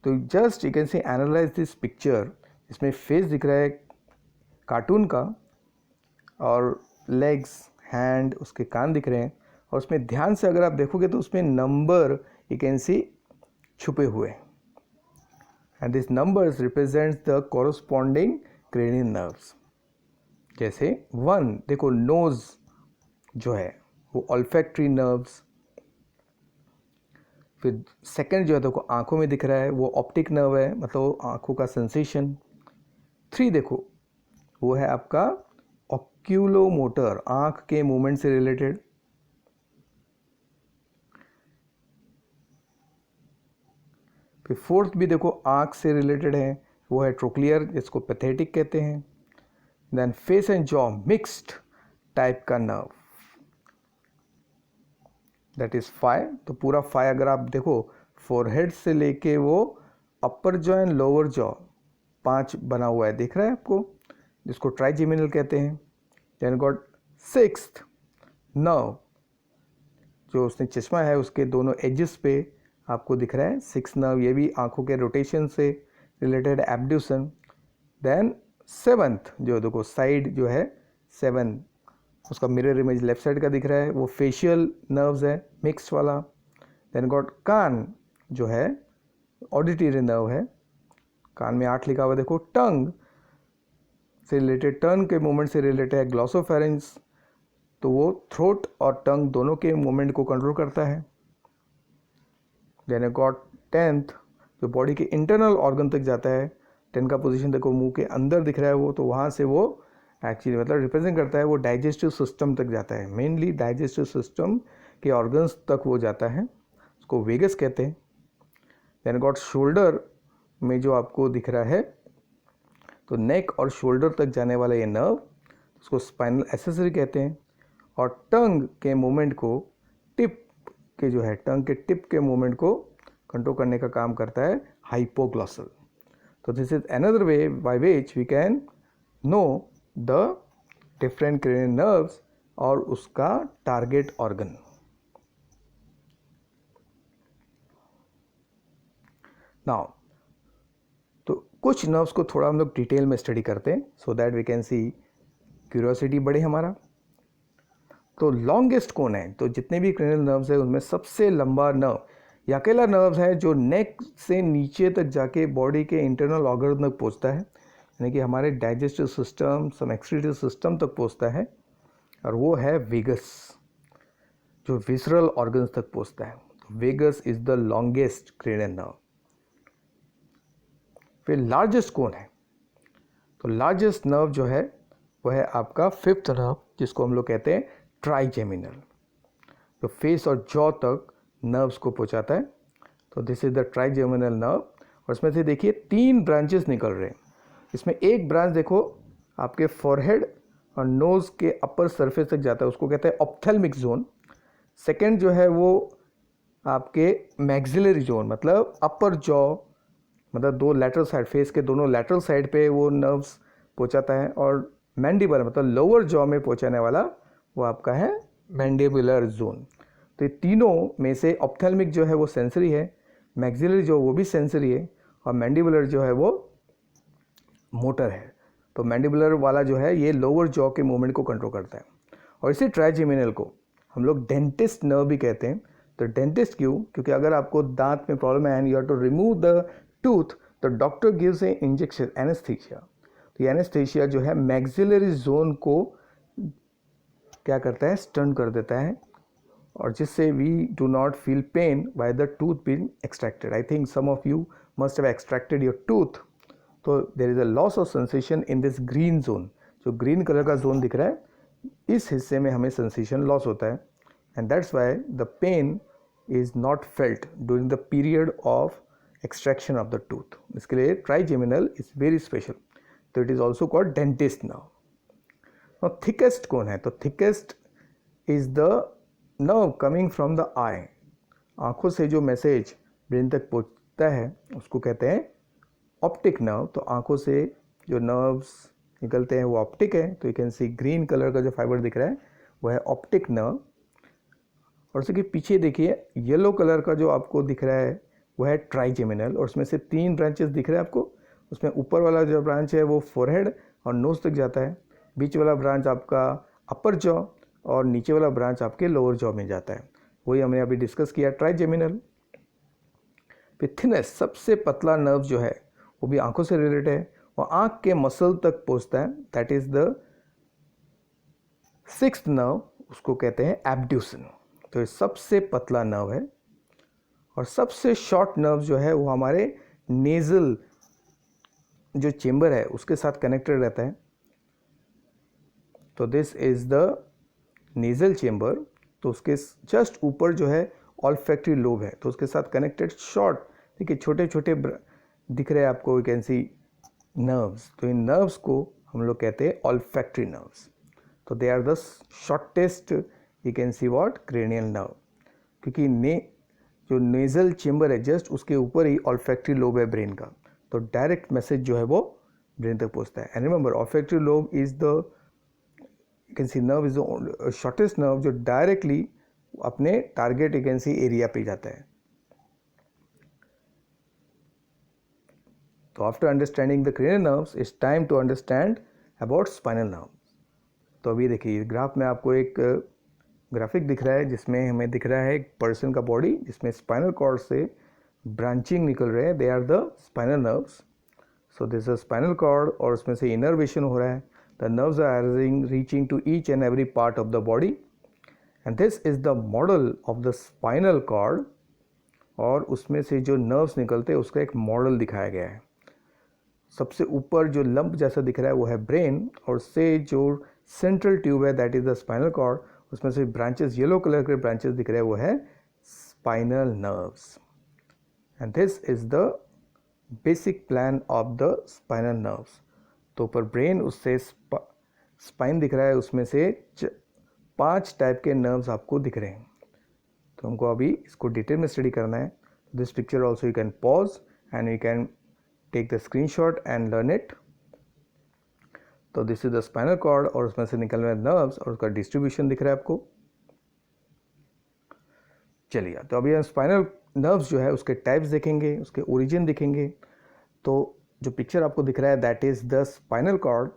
तो just you can say analyze this picture. इसमें face दिख रहा है कार्टून का और legs, hand, उसके कान दिख रहे हैं और उसमें ध्यान से अगर आप देखोगे तो उसमें नंबर you can see छुपे हुए हैं. And these numbers represents the corresponding cranial nerves. जैसे 1 देखो नोज जो है वो ऑल्फैक्टरी नर्व्स. फिर सेकंड जो है देखो आंखों में दिख रहा है वो ऑप्टिक नर्व है, मतलब आंखों का सेंसेशन. 3 देखो वो है आपका ऑक्यूलोमोटर, आंख के मूवमेंट से रिलेटेड. फिर 4th भी देखो आंख से रिलेटेड है, वो है ट्रोक्लियर जिसको पैथेटिक कहते हैं. Then face and jaw mixed type का नर्व दैट इज 5. तो पूरा 5 अगर आप देखो फोरहेड से लेके वो अपर जॉ एंड लोअर जॉ 5 बना हुआ है, दिख रहा है आपको, जिसको ट्राइजेमिनल कहते हैं. देन गॉट 6th नर्व जो उसने चश्मा है उसके दोनों एजेस पे आपको दिख रहा है 6 नर्व, ये भी आंखों के रोटेशन से रिलेटेड एब्ड्यूसन. देन 7th जो देखो साइड जो है 7 उसका मिरर इमेज लेफ्ट साइड का दिख रहा है, वो फेशियल नर्व्स है मिक्स्ड वाला. देन गॉट कान जो है ऑडिटरी नर्व है, कान में 8 लिखा हुआ देखो. टंग से रिलेटेड, टर्न के मूवमेंट से रिलेटेड है ग्लॉसोफेरेंस, तो वो थ्रोट और टंग दोनों के मूवमेंट को कंट्रोल करता है. देन गॉट 10th जो बॉडी के इंटरनल ऑर्गन तक जाता है. 10 का पोजीशन देखो मुंह के अंदर दिख रहा है वो, तो वहाँ से वो एक्चुअली मतलब रिप्रेजेंट करता है वो डाइजेस्टिव सिस्टम तक जाता है, मेनली डाइजेस्टिव सिस्टम के ऑर्गन्स तक वो जाता है, उसको वेगस कहते हैं. देन गॉट शोल्डर में जो आपको दिख रहा है तो नेक और शोल्डर तक जाने वाला ये नर्व उसको स्पाइनल एक्सेसरी कहते हैं. और टंग के मूवमेंट को टिप के जो है टंग के टिप के मूवमेंट को कंट्रोल करने का काम करता है हाइपोग्लॉसल. तो this is another way by which we can know the different cranial nerves और उसका टारगेट ऑर्गन. नाउ तो कुछ नर्व्स को थोड़ा हम लोग डिटेल में स्टडी करते हैं so that we can see curiosity बढ़े हमारा। तो लॉन्गेस्ट कौन है? तो जितने भी क्रेनियल नर्व्स है उनमें सबसे लंबा नर्व या अकेला नर्व है जो नेक से नीचे तक जाके बॉडी के इंटरनल ऑर्गन तक पहुंचता है, यानी कि हमारे डाइजेस्टिव सिस्टम, सम एक्सक्रीटिव सिस्टम तक पहुंचता है, और वो है वेगस, जो विसरल ऑर्गन्स तक पहुंचता है। Vagus is the longest cranial nerve. फिर लार्जेस्ट कौन है? तो लार्जेस्ट नर्व जो है वो है आपका फिफ्थ नर्व, जिसको हम लोग कहते हैं ट्राइजेमिनल, जो फेस और जॉ तक नर्व्स को पहुंचाता है। तो this is the trigeminal nerve, और इसमें से देखिए 3 ब्रांचेस निकल रहे हैं। इसमें एक ब्रांच देखो आपके फॉरहेड और नोज़ के अपर सरफेस तक जाता है, उसको कहते हैं ऑप्थेल्मिक जोन। सेकेंड जो है वो आपके मैक्सिलरी जोन, मतलब अपर जॉ, मतलब 2 लैटरल साइड, फेस के दोनों लैटरल साइड पे वो नर्व्स पहुंचाता है। और मैंडिबल, मतलब लोअर जॉ में पहुंचाने वाला वो आपका है मैंडिबुलर जोन। तो ये तीनों में से ऑप्थेल्मिक जो है वो सेंसरी है, मैक्सिलरी जो वो भी सेंसरी है, और मैंडिबुलर जो है वो मोटर है। तो मैंडिबुलर वाला जो है ये लोअर जॉ के मूवमेंट को कंट्रोल करता है। और इसी ट्राइजेमिनल को हम लोग डेंटिस्ट नर्व भी कहते हैं। तो डेंटिस्ट क्यों? क्योंकि अगर आपको दांत में प्रॉब्लम है and you have to remove the tooth, तो doctor gives a injection, anaesthesia. तो ये एनेस्थीसिया जो है मैक्सिलरी जोन को क्या करता है? स्टन कर देता है, और जिससे we do not feel pain by the tooth being extracted. I think some of you must have extracted your tooth. तो there is a loss of sensation in this green zone. जो ग्रीन कलर का जोन दिख रहा है, इस हिस्से में हमें सेंसेशन लॉस होता है, and that's why the pain is not felt during the period of extraction of the tooth. इसके लिए ट्राइजेमिनल इज वेरी स्पेशल। तो it is also called dentist nerve. और थिकेस्ट कौन है? तो thickest is the nerve coming from the eye. आंखों से जो मैसेज ब्रेन तक पहुंचता है उसको कहते हैं ऑप्टिक नर्व। तो आंखों से जो नर्व्स निकलते हैं वो ऑप्टिक है। तो you can C green colour का जो फाइबर दिख रहा है वो है ऑप्टिक नर्व। और उसके पीछे देखिए येलो कलर का जो आपको दिख रहा है वो है ट्राइजेमिनल, और उसमें से 3 ब्रांचेस दिख रहे हैं आपको। उसमें ऊपर वाला जो ब्रांच है वो फोरहेड और नोज तक जाता है, बीच वाला ब्रांच आपका अपर जॉ, और नीचे वाला ब्रांच आपके लोअर जॉ में जाता है। वही हमने अभी डिस्कस किया, ट्राइजेमिनल। फिर थिनेस्ट, सबसे पतला नर्व जो है वो भी आंखों से रिलेटेड है, वो आंख के मसल तक पहुंचता है। That is the 6th nerve, उसको कहते हैं एब्ड्यूसन। तो ये सबसे पतला नर्व है। और सबसे शॉर्ट नर्व जो है वो हमारे नेजल जो चेंबर है उसके साथ कनेक्टेड रहता है। तो this is the nasal chamber. तो उसके जस्ट ऊपर जो है ऑल्फैक्टरी लोब है, तो उसके साथ कनेक्टेड शॉर्ट, देखिए छोटे छोटे दिख रहे हैं आपको, यू कैन सी नर्व्स। तो इन नर्व्स को हम लोग कहते हैं ऑल्फैक्टरी नर्व्स। तो they are the shortest, you can see what, cranial nerve. क्योंकि जो नेजल चेंबर है जस्ट उसके ऊपर ही ऑल्फैक्टरी लोब है ब्रेन का, तो डायरेक्ट मैसेज जो है वो ब्रेन तक पहुंचता है। And remember, olfactory lobe is the, you can see nerve is the shortest nerve जो डायरेक्टली अपने target you can see area पे जाता है। तो after understanding the cranial nerves it's time to understand about spinal nerve. तो अभी देखिए ग्राफ में आपको एक ग्राफिक दिख रहा है जिसमें हमें दिख रहा है एक पर्सन का बॉडी जिसमें स्पाइनल कॉर्ड से ब्रांचिंग निकल रहे हैं, they are the spinal nerves. So this is spinal cord, और उसमें से इनर्वेशन हो रहा है। The nerves are reaching to each and every part of the body, and this is the model of the spinal cord. और उसमें से जो नर्व्स निकलते हैं उसका एक मॉडल दिखाया गया है। सबसे ऊपर जो लंप जैसा दिख रहा है वो है ब्रेन, और से जो सेंट्रल ट्यूब है that is the spinal cord, उसमें से ब्रांचेस, येलो कलर के ब्रांचेस दिख रहे हैं वो है spinal nerves. And this is the basic plan of the spinal nerves. तो ऊपर ब्रेन, उससे स्पाइन दिख रहा है, उसमें से 5 टाइप के नर्व्स आपको दिख रहे हैं। तो हमको अभी इसको डिटेल में स्टडी करना है। This picture also you can pause and you can take the screenshot and learn it. तो this is the spinal cord, और उसमें से निकल रहे नर्व्स और उसका डिस्ट्रीब्यूशन दिख रहा है आपको। चलिए, तो अभी हम स्पाइनल नर्व्स जो है उसके टाइप्स देखेंगे, उसके ओरिजिन देखेंगे। तो जो पिक्चर आपको दिख रहा है that is the spinal cord,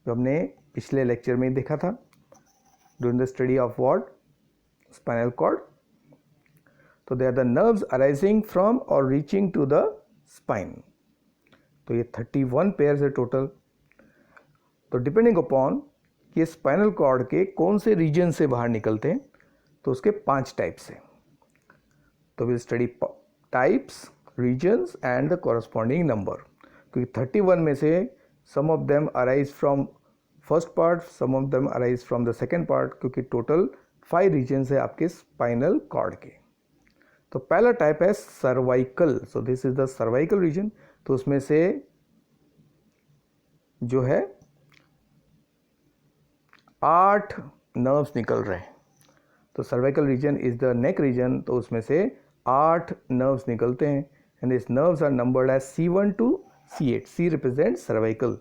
जो हमने पिछले लेक्चर में देखा था during the study of what spinal cord. तो they are the nerves arising from और रीचिंग टू द स्पाइन। तो ये 31 पेयर्स है टोटल। तो डिपेंडिंग अपॉन ये स्पाइनल कॉर्ड के कौन से रीजन से बाहर निकलते हैं, तो उसके 5 टाइप्स हैं। तो will study types, regions and the corresponding number, क्योंकि 31 में से some of them arise from first part, some of them arise from the second part, क्योंकि टोटल 5 रीजन्स है आपके स्पाइनल कॉर्ड के। तो पहला टाइप है cervical. So this is the cervical region. तो उसमें से जो है 8 नर्व्स निकल रहे हैं। तो cervical region is the neck region, तो उसमें से 8 नर्व्स निकलते हैं and this nerves are numbered as C1 to C8. C represents cervical.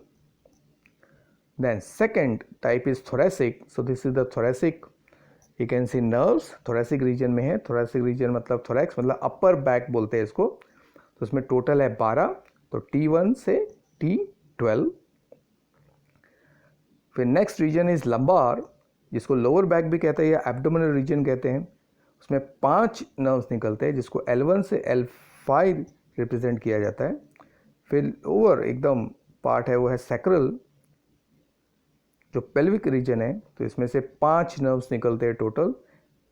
Then second type is thoracic. So this is the thoracic. You can see nerves thoracic region में है। thoracic region मतलब thorax मतलब upper back बोलते हैं इसको। तो उसमें टोटल है 12, तो T1 से T12। फिर नेक्स्ट रीजन इज लंबार, जिसको लोअर बैक भी कहते हैं या एब्डोमिनल रीजन कहते हैं। उसमें 5 नर्व्स निकलते हैं, जिसको L1 से L5 रिप्रेजेंट किया जाता है। फिर लोअर एकदम पार्ट है वो है सैक्रल, जो पेल्विक रीजन है। तो इसमें से 5 नर्व्स निकलते हैं टोटल,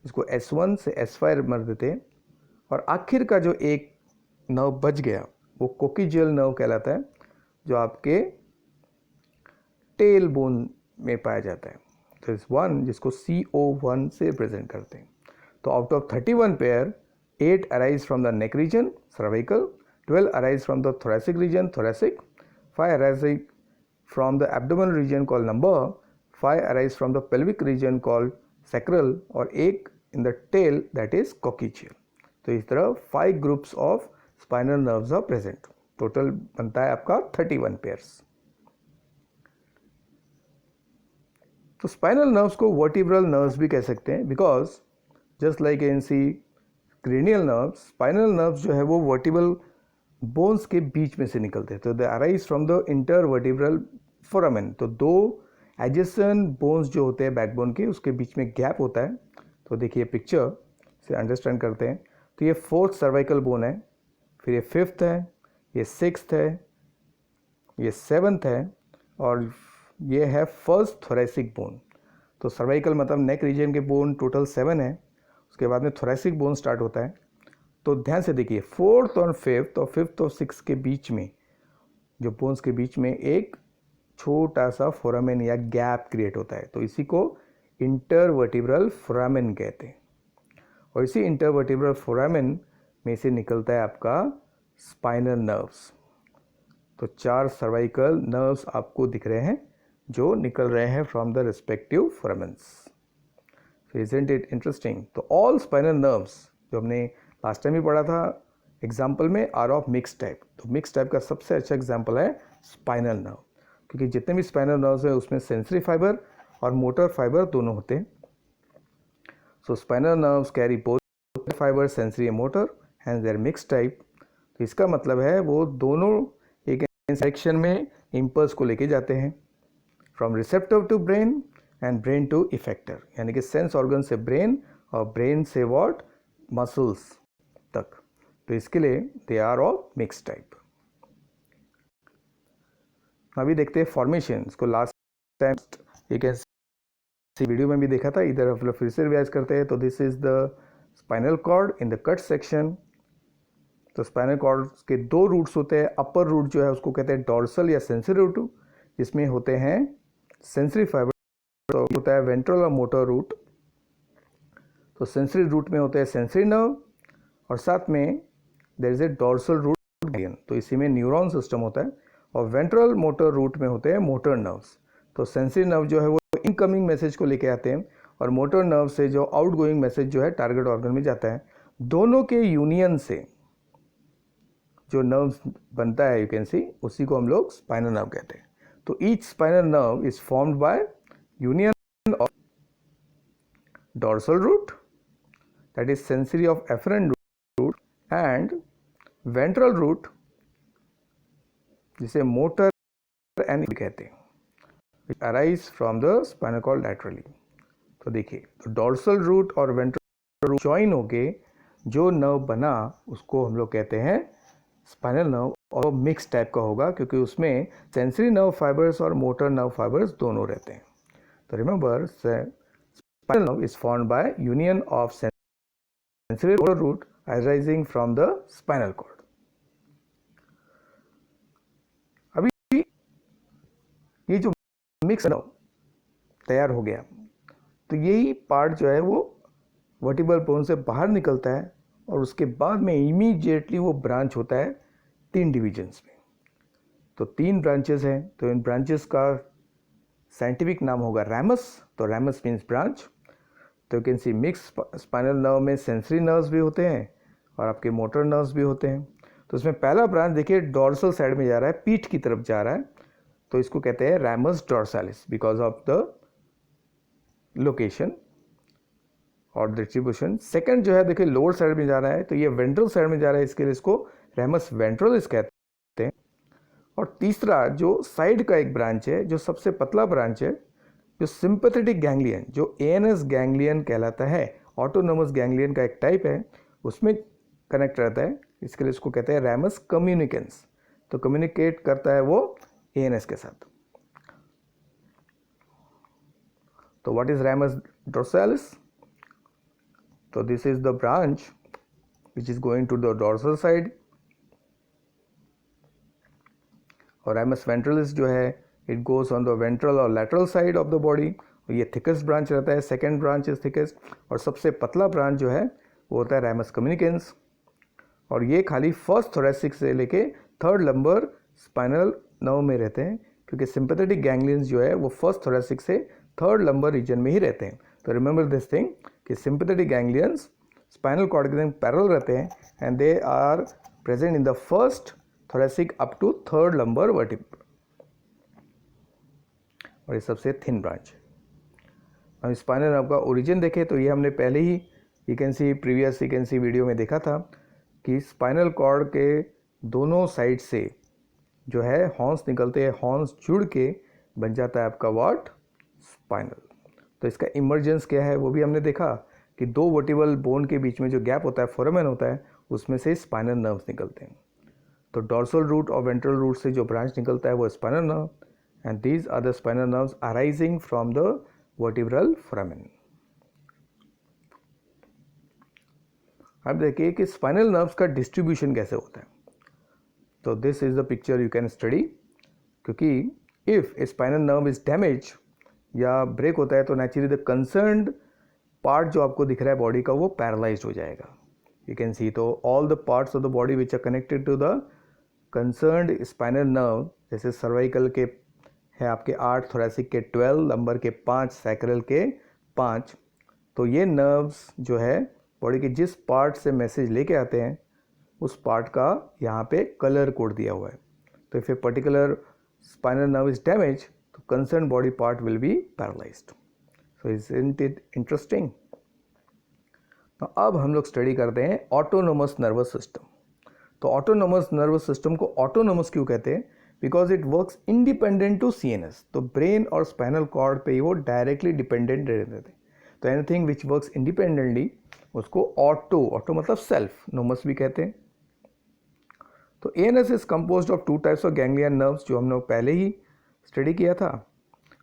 इसको S1 से S5 मर देते हैं। और आखिर का जो एक नर्व बच गया वो कोकिजियल नर्व कहलाता है, जो आपके टेल बोन में पाया जाता है। तो इस 1 जिसको CO1 से रिप्रेजेंट करते हैं। तो out of 31 pair 8 arise from the neck region cervical, 12 arise from the thoracic region thoracic, 5 arising from the abdominal region called lumbar, 5 arise from the pelvic region called sacral, और 1 in the tail that is coccygeal। तो इस तरह 5 groups of spinal nerves are present। Total बनता है आपका 31 पेयर्स। तो स्पाइनल नर्व्स को वर्टिब्रल नर्व्स भी कह सकते हैं, बिकॉज जस्ट लाइक इन सी क्रेनियल नर्व्स, स्पाइनल नर्व्स जो है वो वर्टिब्रल बोन्स के बीच में से निकलते हैं। तो दे arise from the intervertebral foramen. तो 2 एडजेसेंट बोन्स जो होते हैं बैकबोन के, उसके बीच में गैप होता है। तो देखिए पिक्चर से अंडरस्टैंड करते हैं। तो ये 4th सर्वाइकल बोन है, फिर ये 5th है, ये 6th है, ये 7th है, और ये है 1st थोरेसिक बोन। तो सर्वाइकल मतलब नेक रीजन के बोन टोटल 7 है, उसके बाद में थोरेसिक बोन स्टार्ट होता है। तो ध्यान से देखिए 4th और 5th और 5th और 6th के बीच में, जो बोन्स के बीच में एक छोटा सा फोरामेन या गैप क्रिएट होता है। तो इसी को इंटरवर्टिब्रल फोरामेन कहते हैं, और इसी इंटरवर्टिब्रल फोरामेन में से निकलता है आपका स्पाइनल नर्व्स। तो 4 सर्वाइकल नर्व्स आपको दिख रहे हैं जो निकल रहे हैं from the respective foramens. So isn't it interesting. तो ऑल स्पाइनल नर्व्स जो हमने लास्ट टाइम भी पढ़ा था एग्जाम्पल में आर ऑफ मिक्स टाइप। तो मिक्स टाइप का सबसे अच्छा एग्जाम्पल है स्पाइनल नर्व, क्योंकि जितने भी स्पाइनल नर्व्स है उसमें सेंसरी फाइबर और मोटर फाइबर दोनों होते हैं। So spinal nerves carry both fiber sensory and motor and they're mix type. तो इसका मतलब है वो दोनों एक डायरेक्शन में इम्पल्स को लेके जाते हैं, from receptor to brain and brain to effector, यानी कि सेंस ऑर्गन से ब्रेन और ब्रेन से व्हाट मसल्स तक। तो इसके लिए they are of mix type. अभी देखते हैं फॉर्मेशन। इसको last time you can see video में भी देखा था, इधर हम लोग फिर से रिवाइज करते हैं। तो this is the spinal cord in the cut section. तो स्पाइनल कॉर्ड के 2 रूट्स होते हैं। अपर रूट जो है उसको कहते हैं डॉर्सल या सेंसरी रूट, जिसमें होते हैं सेंसरी फाइबर। तो होता है वेंट्रल और मोटर रूट। तो सेंसरी रूट में होते हैं सेंसरी नर्व, और साथ में there is a dorsal root. तो इसी में न्यूरॉन सिस्टम होता है, और वेंट्रल मोटर रूट में होते हैं मोटर नर्व्स। तो सेंसरी नर्व जो है वो इनकमिंग मैसेज को लेके आते हैं, और मोटर नर्व से जो आउटगोइंग मैसेज जो है टारगेट ऑर्गन में जाता है। दोनों के यूनियन से जो नर्व बनता है यू कैन सी, उसी को हम लोग स्पाइनल नर्व कहते हैं। तो each spinal nerve is formed by union of dorsal root, that is sensory of afferent root, and ventral root जिसे मोटर एंड कहते हैं, which arise from the spinal cord laterally। तो देखिए, तो डोर्सल रूट और वेंट्रल रूट ज्वाइन होके जो नर्व बना उसको हम लोग कहते हैं स्पाइनल नर्व, और मिक्स टाइप का होगा क्योंकि उसमें सेंसरी नर्व फाइबर्स और मोटर नर्व फाइबर्स दोनों रहते हैं। तो remember, spinal nerve is formed by union of sensory root arising from the spinal cord। अभी ये जो मिक्स नर्व तैयार हो गया, तो यही पार्ट जो है वो वर्टिब्रल बोन से बाहर निकलता है और उसके बाद में इमीडिएटली वो ब्रांच होता है 3 डिविजन्स में। तो 3 ब्रांचेस हैं, तो इन ब्रांचेस का साइंटिफिक नाम होगा रैमस। तो रैमस मीन्स ब्रांच। तो you can C mix spinal nerve में सेंसरी नर्व्स भी होते हैं और आपके मोटर नर्व्स भी होते हैं। तो इसमें पहला ब्रांच देखिए डॉर्सल साइड में जा रहा है, पीठ की तरफ जा रहा है, तो इसको कहते हैं ramus dorsalis because of the location और डिस्ट्रीब्यूशन। सेकंड जो है देखिए लोअर साइड में जा रहा है, तो ये वेंट्रल साइड में जा रहा है, इसके लिए इसको रैमस वेंट्रलिस कहते हैं। और तीसरा जो साइड का एक ब्रांच है, जो सबसे पतला ब्रांच है, जो सिंपैथेटिक गैंग्लियन, जो एएनएस गैंग्लियन कहलाता है, ऑटोनोमस गैंग्लियन का एक टाइप है, उसमें कनेक्ट रहता है, इसके लिए इसको कहते हैं रैमस कम्युनिकेंस। तो कम्युनिकेट करता है वो एएनएस के साथ। तो व्हाट इज रैमस डॉर्सालिस? तो this is the branch which is going to the dorsal side. और रैमस वेंट्रलिस जो है it goes on the ventral और lateral side of the body. ये थिकेस्ट ब्रांच रहता है, सेकेंड ब्रांच इज थिकेस्ट। और सबसे पतला ब्रांच जो है वो होता है रैमस कम्युनिकेंस। और ये खाली फर्स्ट थोरेसिक से लेके थर्ड लंबर स्पाइनल नर्व में रहते हैं, क्योंकि सिंपैथेटिक गैंग्लियंस जो है वो फर्स्ट थोरेसिक से थर्ड लंबर रीजन में ही रहते हैं। तो रिमेंबर दिस थिंग कि सिंपैथेटिक गैंग्लियंस स्पाइनल कॉर्ड के पैरेलल रहते हैं and they are present in the first thoracic up to third lumbar vertebra. और ये सबसे थिन ब्रांच है। हम स्पाइनल नर्व का ओरिजिन देखें तो ये हमने पहले ही यू कैन सी वीडियो में देखा था कि स्पाइनल कॉर्ड के दोनों साइड से जो है हॉर्न्स निकलते हैं, हॉर्न्स जुड़ के बन जाता है आपका व्हाट स्पाइनल। तो इसका इमर्जेंस क्या है वो भी हमने देखा कि 2 वर्टिब्रल बोन के बीच में जो गैप होता है, फोरामेन होता है, उसमें से स्पाइनल नर्व्स निकलते हैं। तो डॉर्सल रूट और वेंट्रल रूट से जो ब्रांच निकलता है वो spinal nerve, and these are the spinal nerves arising from the vertebral foramen. अब देखिए कि स्पाइनल नर्व्स का डिस्ट्रीब्यूशन कैसे होता है। तो this is the picture you can study, क्योंकि if a spinal nerve is damage या ब्रेक होता है तो नेचुरली द कंसर्न्ड पार्ट जो आपको दिख रहा है बॉडी का वो पैरालाइज्ड हो जाएगा। यू कैन सी, तो all the parts of the body which are connected to the concerned spinal nerve, जैसे सर्वाइकल के है आपके 8, थोरेसिक के 12, लंबर के 5, सैक्रल के 5। तो ये नर्व्स जो है बॉडी के जिस पार्ट से मैसेज लेके आते हैं उस पार्ट का यहाँ पे कलर कोड दिया हुआ है। तो if a particular spinal nerve is damage तो concern body part will be paralysed. So isn't it interesting? अब हम लोग स्टडी करते हैं ऑटोनोमस नर्वस सिस्टम। तो ऑटोनोमस नर्वस सिस्टम को ऑटोनोमस क्यों कहते हैं? Because it works independent to CNS. तो ब्रेन और स्पाइनल कॉर्ड पे वो डायरेक्टली डिपेंडेंट रहते थे। तो एनीथिंग विच वर्क्स इंडिपेंडेंटली उसको ऑटो मतलब सेल्फ नोमस भी कहते हैं। तो ANS is composed of 2 types of ganglion nerves, जो हम लोग पहले ही स्टडी किया था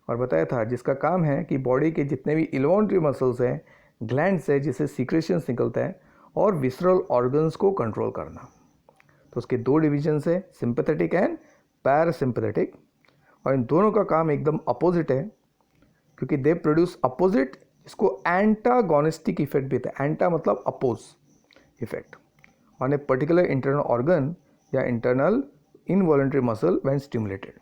और बताया था, जिसका काम है कि बॉडी के जितने भी इन्वॉल्यूंटरी मसल्स हैं, ग्लैंड्स है जिससे सीक्रेशंस निकलता है, और विसरल ऑर्गन्स को कंट्रोल करना। तो उसके 2 डिविजन्स है, सिंपैथेटिक एंड पैरासिम्पैथेटिक। और इन दोनों का काम एकदम अपोजिट है, क्योंकि दे प्रोड्यूस अपोजिट, इसको एंटागोनिस्टिक इफेक्ट भी होता है। एंटा मतलब oppose effect on a particular internal organ या internal involuntary muscle when stimulated.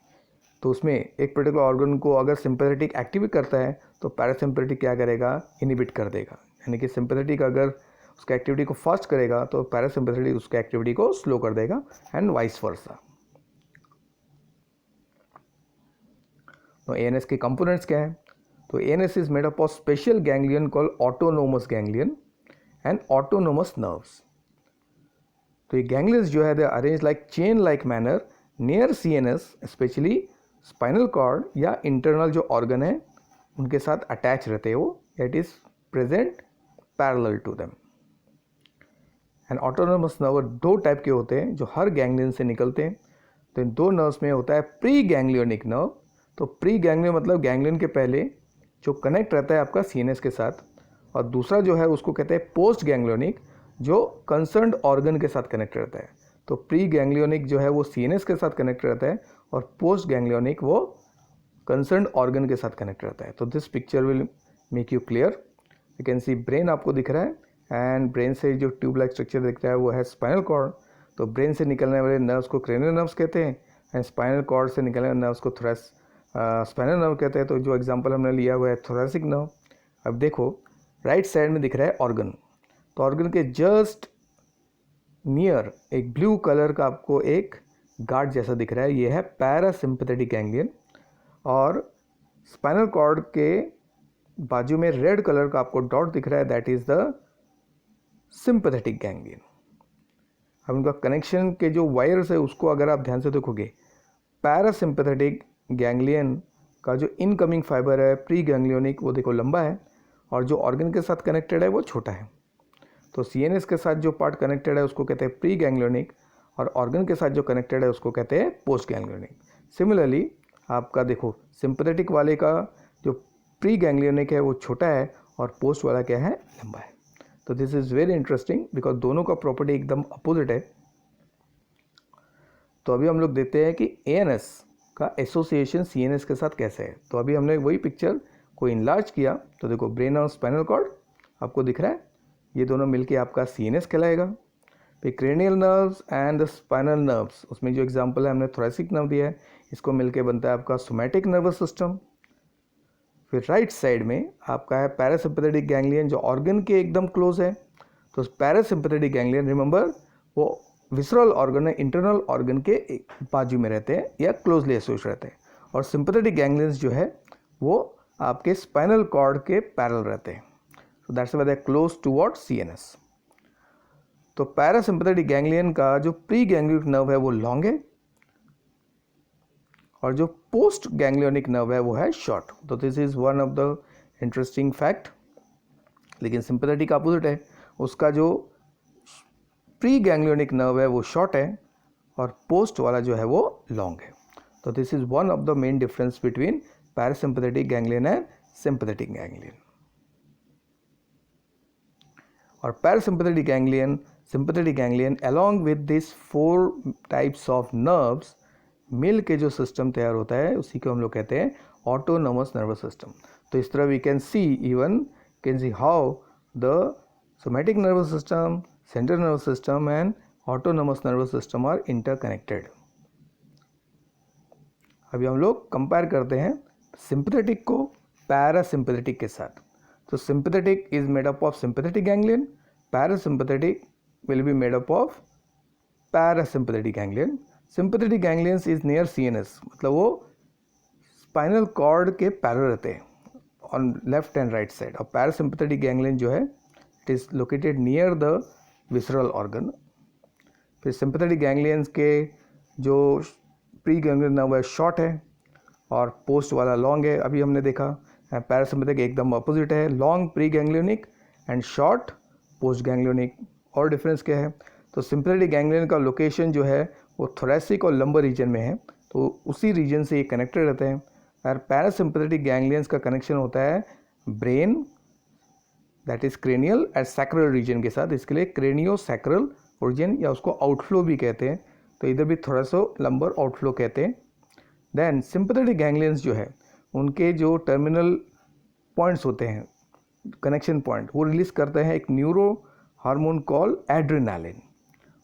तो उसमें एक पर्टिकुलर ऑर्गन को अगर सिंपैथेटिक एक्टिवेट करता है तो पैरासिम्पैथेटिक क्या करेगा? इनहिबिट कर देगा। यानी कि सिंपैथेटिक अगर उसका एक्टिविटी को फास्ट करेगा तो पैरासिम्पैथेटिक उसका एक्टिविटी को स्लो कर देगा, एंड वाइस वर्सा। तो एएनएस के कंपोनेंट्स क्या है? तो ANS is made up of special ganglion called autonomous ganglion and autonomous nerves. तो ये गैंग्लियंस जो है they arrange like chain like manner near CNS, specially spinal cord या इंटरनल जो ऑर्गन है उनके साथ अटैच रहते हैं वो, it is present parallel to them. And autonomous nerve दो टाइप के होते हैं जो हर गैंग्लियन से निकलते हैं। तो इन दो नर्व्स में होता है प्री गैंग्लियोनिक नर्व। तो प्री गैंग्लियन मतलब गैंग्लियन के पहले जो कनेक्ट रहता है आपका सीएनएस के साथ, और दूसरा जो है उसको कहते हैं पोस्ट गैंग्लियोनिक जो कंसर्न्ड ऑर्गन के साथ कनेक्ट रहता है। तो प्री गैंग्लियोनिक जो है वो सीएनएस के साथ कनेक्ट रहता है और पोस्ट गैंग्लियोनिक वो कंसर्न्ड ऑर्गन के साथ कनेक्ट रहता है। तो this picture will make you clear. You can C brain आपको दिख रहा है एंड ब्रेन से जो ट्यूब लाइक स्ट्रक्चर दिख रहा है वो है स्पाइनल कॉर्ड। तो ब्रेन से निकलने वाले नर्व्स को क्रेनियल नर्व्स कहते हैं एंड स्पाइनल कॉर्ड से निकलने वाले नर्व्स को स्पाइनल नर्व कहते हैं। तो जो एग्जांपल हमने लिया हुआ है थोरैसिक नर्व। अब देखो राइट साइड में दिख रहा है ऑर्गन। तो ऑर्गन के जस्ट नियर एक ब्लू कलर का आपको एक गार्ड जैसा दिख रहा है, ये है पैरासिम्पैथेटिक गैंग्लियन। और स्पाइनल कॉर्ड के बाजू में रेड कलर का आपको डॉट दिख रहा है, that is the sympathetic ganglion. अब उनका कनेक्शन के जो वायर्स है उसको अगर आप ध्यान से देखोगे, पैरासिम्पैथेटिक गैंग्लियन का जो इनकमिंग फाइबर है प्री गैंग्लियोनिक वो देखो लंबा है और जो ऑर्गन के साथ कनेक्टेड है वो छोटा है। तो सीएनएस के साथ जो पार्ट कनेक्टेड है उसको कहते हैं प्री गैंग्लियोनिक और ऑर्गन के साथ जो कनेक्टेड है उसको कहते हैं पोस्ट गैंग्लियोनिक। सिमिलरली आपका देखो सिंपैथेटिक वाले का जो प्री गैंग्लियोनिक है वो छोटा है और पोस्ट वाला क्या है, लंबा है। तो this is very interesting because दोनों का प्रॉपर्टी एकदम अपोजिट है। तो अभी हम लोग देखते हैं कि एएनएस का एसोसिएशन सीएनएस के साथ कैसे है। तो अभी हमने वही पिक्चर को इनलार्ज किया, तो देखो ब्रेन और स्पाइनल कॉर्ड आपको दिख रहा है, ये दोनों मिलके आपका सीएनएस कहलाएगा। फिर cranial nerves and the spinal nerves, उसमें जो एग्जांपल है हमने थोरैसिक नर्व दिया है, इसको मिलके बनता है आपका सोमैटिक नर्वस सिस्टम। फिर राइट साइड में आपका है पैरासिम्पैथेटिक गैंग्लियन जो ऑर्गन के एकदम क्लोज है। तो पैरासिम्पैथेटिक गैंग्लियन रिमेंबर वो विसरल ऑर्गन है, इंटरनल ऑर्गन के बाजू में रहते हैं या क्लोजली एसोसिएट रहते हैं। और सिंपैथेटिक गैंग्लियंस जो है वो आपके स्पाइनल कॉर्ड के पैरेलल रहते हैं। So that's why they are close towards CNS. तो पैरासिम्पैथेटिक गैंग्लियन का जो प्री गैंग्लियोनिक नर्व है वो लॉन्ग है और जो पोस्ट गैंग्लियोनिक नर्व है वो है शॉर्ट। तो this is one of the interesting fact. लेकिन सिंपैथेटिक अपोजिट है, उसका जो प्री गैंग्लियोनिक नर्व है वो शॉर्ट है और पोस्ट वाला जो है वो लॉन्ग है। तो this is one of the main difference between parasympathetic ganglion and sympathetic ganglion. और parasympathetic ganglion, sympathetic ganglion along with these 4 types of nerves मिल के जो सिस्टम तैयार होता है उसी को हम लोग कहते हैं ऑटोनोमस नर्वस सिस्टम। तो इस तरह we can see how the somatic nervous system, central nervous system and autonomous nervous system are interconnected. अभी हम लोग कंपेयर करते हैं सिंपैथेटिक को पैरासिम्पैथेटिक के साथ। तो sympathetic is made up of sympathetic ganglion, parasympathetic will be made up of parasympathetic ganglion. Sympathetic ganglions is near CNS, मतलब वो स्पाइनल कॉर्ड के पैरेलल रहते हैं on left and right side. और पैरासिम्पैथेटिक गैंग्लियन जो है it is located near the visceral organ. फिर सिंपैथेटिक गैंग्लियंस के जो प्री गैंग्लियन नर्व है शॉर्ट है और पोस्ट वाला लॉन्ग है। अभी हमने देखा पैरासिम्पैथेटिक एकदम अपोजिट है, long pre ganglionic and short post ganglionic. और डिफरेंस क्या है, तो सिंपैथेटिक गैंग्लियन का लोकेशन जो है वो थोरैसिक और लंबर रीजन में है, तो उसी रीजन से ये कनेक्टेड रहते हैं। और पैरासिम्पैथेटिक गैंग्लियंस का कनेक्शन होता है brain that is cranial and sacral region के साथ, इसके लिए क्रेनियो सैक्रल रीजन या उसको आउटफ्लो भी कहते हैं। तो इधर भी थोरैसो लंबर आउटफ्लो कहते हैं। देन सिंपैथेटिक गैंग्लियंस जो है उनके जो टर्मिनल पॉइंट्स होते हैं, कनेक्शन पॉइंट, वो रिलीज करते हैं एक न्यूरो हार्मोन कॉल एड्रेनालिन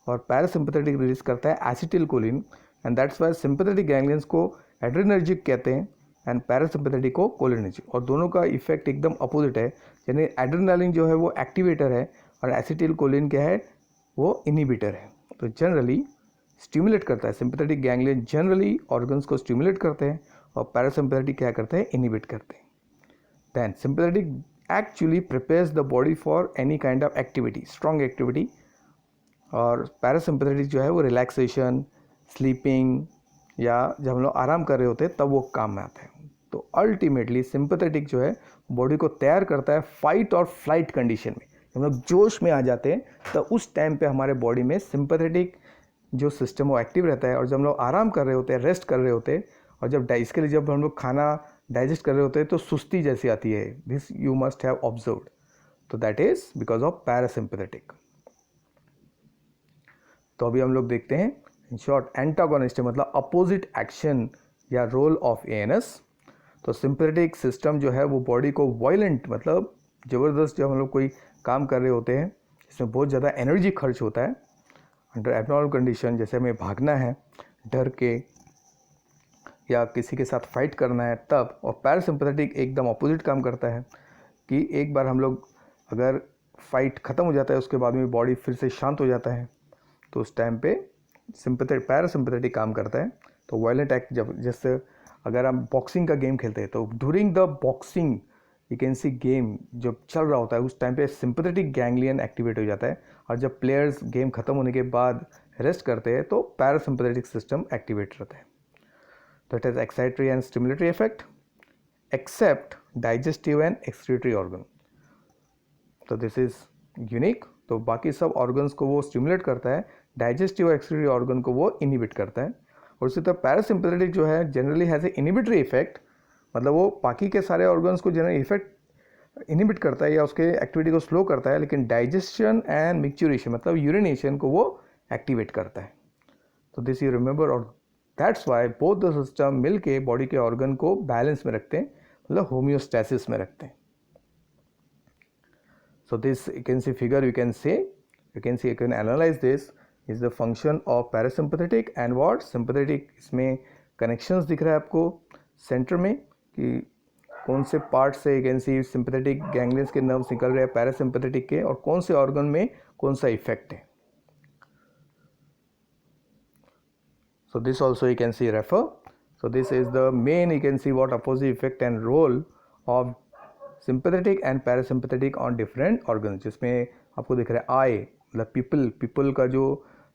और पैरासिम्पैथेटिक रिलीज करता है acetylcholine. And that's Y sympathetic ganglions को एड्रेनर्जिक कहते हैं एंड पैरासिम्पैथेटिक को कोलिनर्जिक। और दोनों का इफेक्ट एकदम अपोजिट है, यानी एड्रेनालिन जो है वो एक्टिवेटर है और एसिटिलकोलिन क्या है, वो इनहिबिटर है। तो जनरली स्टिमुलेट करता है, सिंपैथेटिक गैंग्लियन जनरली ऑर्गन्स को स्टिमुलेट करते हैं और पैरासिम्पैथेटिक क्या करते हैं, इनहिबिट करते हैं। Then sympathetic actually prepares the body for any kind of activity, strong activity. और पैरासिम्पैथेटिक जो है वो रिलैक्सेशन, स्लीपिंग या जब हम लोग आराम कर रहे होते हैं तब वो काम में आता है। तो अल्टीमेटली सिंपैथेटिक जो है बॉडी को तैयार करता है फाइट और फ्लाइट कंडीशन में। जब हम लोग जोश में आ जाते हैं तो उस टाइम पे हमारे बॉडी में सिंपैथेटिक जो सिस्टम वो एक्टिव रहता है, और जब हम लोग आराम कर रहे होते हैं, रेस्ट कर रहे होते हैं, और जब इसके लिए जब हम लोग खाना डाइजेस्ट कर रहे होते हैं तो सुस्ती जैसी आती है। This you must have observed. तो that is because of parasympathetic. तो अभी हम लोग देखते हैं इन शॉर्ट एंटागोनिस्ट मतलब अपोजिट एक्शन या रोल ऑफ एएनएस। तो सिंपैथेटिक सिस्टम जो है वो बॉडी को वायलेंट मतलब ज़बरदस्त, जब हम लोग कोई काम कर रहे होते हैं इसमें बहुत ज़्यादा एनर्जी खर्च होता है अंडर एबनॉर्मल कंडीशन, जैसे हमें भागना है डर के या किसी के साथ फाइट करना है तब। और पैरासिम्पैथेटिक एकदम अपोजिट काम करता है कि एक बार हम लोग अगर फाइट ख़त्म हो जाता है उसके बाद में बॉडी फिर से शांत हो जाता है, तो उस टाइम पे पैरासिम्पैथेटिक काम करता है। तो वायलेंट एक्ट, जब जैसे अगर हम बॉक्सिंग का गेम खेलते हैं तो during the boxing you can C game जब चल रहा होता है उस टाइम पे सिंपैथेटिक गैंग्लियन एक्टिवेट हो जाता है, और जब प्लेयर्स गेम खत्म होने के बाद रेस्ट करते हैं तो पैरासिम्पैथेटिक सिस्टम एक्टिवेट रहता है। तो it has excitatory and stimulatory effect except digestive and excretory organ. तो दिस इज यूनिक। तो बाकी सब ऑर्गन्स को वो स्टिमुलेट करता है, डाइजेस्टिव और एक्सक्रीटरी ऑर्गन को वो इनहिबिट करता है। और उसी तरह पैरासिम्पैथेटिक जो है generally has a inhibitory effect, मतलब वो बाकी के सारे ऑर्गन्स को जनरली इफेक्ट इनहिबिट करता है या उसके एक्टिविटी को स्लो करता है, लेकिन डाइजेशन एंड मिक्चुरेशन मतलब यूरिनेशन को वो एक्टिवेट करता है। तो दिस यू रिमेंबर, और that's why both the system मिल के बॉडी के ऑर्गन को बैलेंस में रखते हैं, मतलब होम्योस्टैसिस में रखते हैं। So this you can see figure, you can analyze this is the function of parasympathetic and what sympathetic। इसमें connections दिख रहा है आपको सेंटर में कि कौन से पार्ट से you can see sympathetic ganglions के नर्व्स निकल रहे हैं पैरासिम्पैथेटिक के, और कौन से ऑर्गन में कौन सा इफेक्ट है। So this also you can see refer। So this is the main, you can see what opposite effect and role of sympathetic and parasympathetic on different organ, जिसमें आपको दिख रहा है आई मतलब पीपल का जो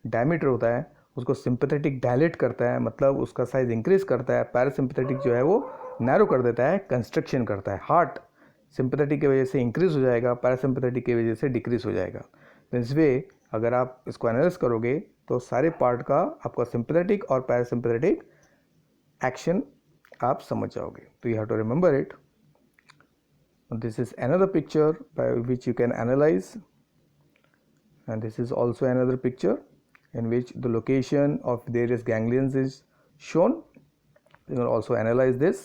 डायमीटर होता है उसको सिंपैथेटिक डायलेट करता है, मतलब उसका साइज इंक्रीज करता है। पैरासिम्पैथेटिक जो है वो नैरो कर देता है, कंस्ट्रक्शन करता है। हार्ट सिंपैथेटिक की वजह से इंक्रीज हो जाएगा, पैरासिम्पैथेटिक की वजह से डिक्रीज हो जाएगा। दिस वे अगर आप इसको एनालाइज करोगे तो सारे पार्ट का आपका सिंपैथेटिक और पैरासिम्पैथेटिक एक्शन आप समझ जाओगे। तो you have to remember it. This is another picture by which you can analyze, and this is also another picture in which the location of various ganglions is shown. You can also analyze this।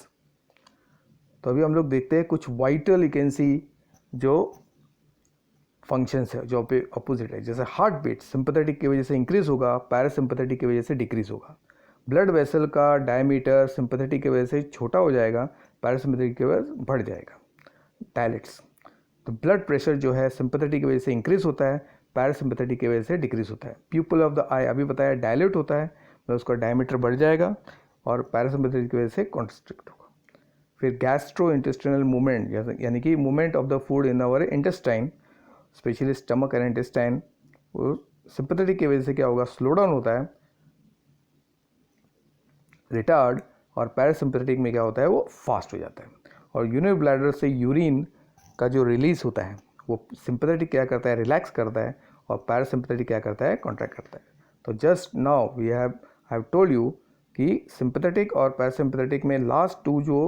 तो अभी हम लोग देखते हैं कुछ वाइटल, यू कैन सी जो फंक्शंस है जो पे अपोजिट है। जैसे हार्ट बीट सिंपैथेटिक की वजह से इंक्रीज होगा, पैरासिम्पैथेटिक की वजह से डिक्रीज होगा। ब्लड वेसल का डायमीटर सिंपैथेटिक की वजह से छोटा हो जाएगा, पैरासिम्पैथेटिक की वजह से बढ़ जाएगा, डायलेट्स। तो ब्लड प्रेशर जो है सिंपैथेटिक की वजह से इंक्रीज होता है, पैरासिम्पैथेटिक की वजह से डिक्रीज होता है। प्यूपल ऑफ द आई अभी बताया डायलेट होता है, मतलब उसका डायमीटर बढ़ जाएगा, और पैरासिम्पैथेटिक की वजह से कॉन्स्ट्रिक्ट होगा। फिर गैस्ट्रो इंटेस्टाइनल मूवमेंट यानी कि movement of the food in our intestine, especially stomach and intestine, वो सिंपैथेटिक की वजह से क्या होगा, स्लो डाउन होता है, रिटार्ड। और पैरासिम्पैथेटिक में क्या होता है, वो फास्ट हो जाता है। और यूरिनरी ब्लैडर से यूरिन का जो रिलीज होता है वो सिंपैथेटिक क्या करता है, रिलैक्स करता है, और पैरासिम्पैथेटिक क्या करता है, कॉन्ट्रैक्ट करता है। तो just now we have told you कि सिंपैथेटिक और पैरासिम्पैथेटिक में लास्ट टू जो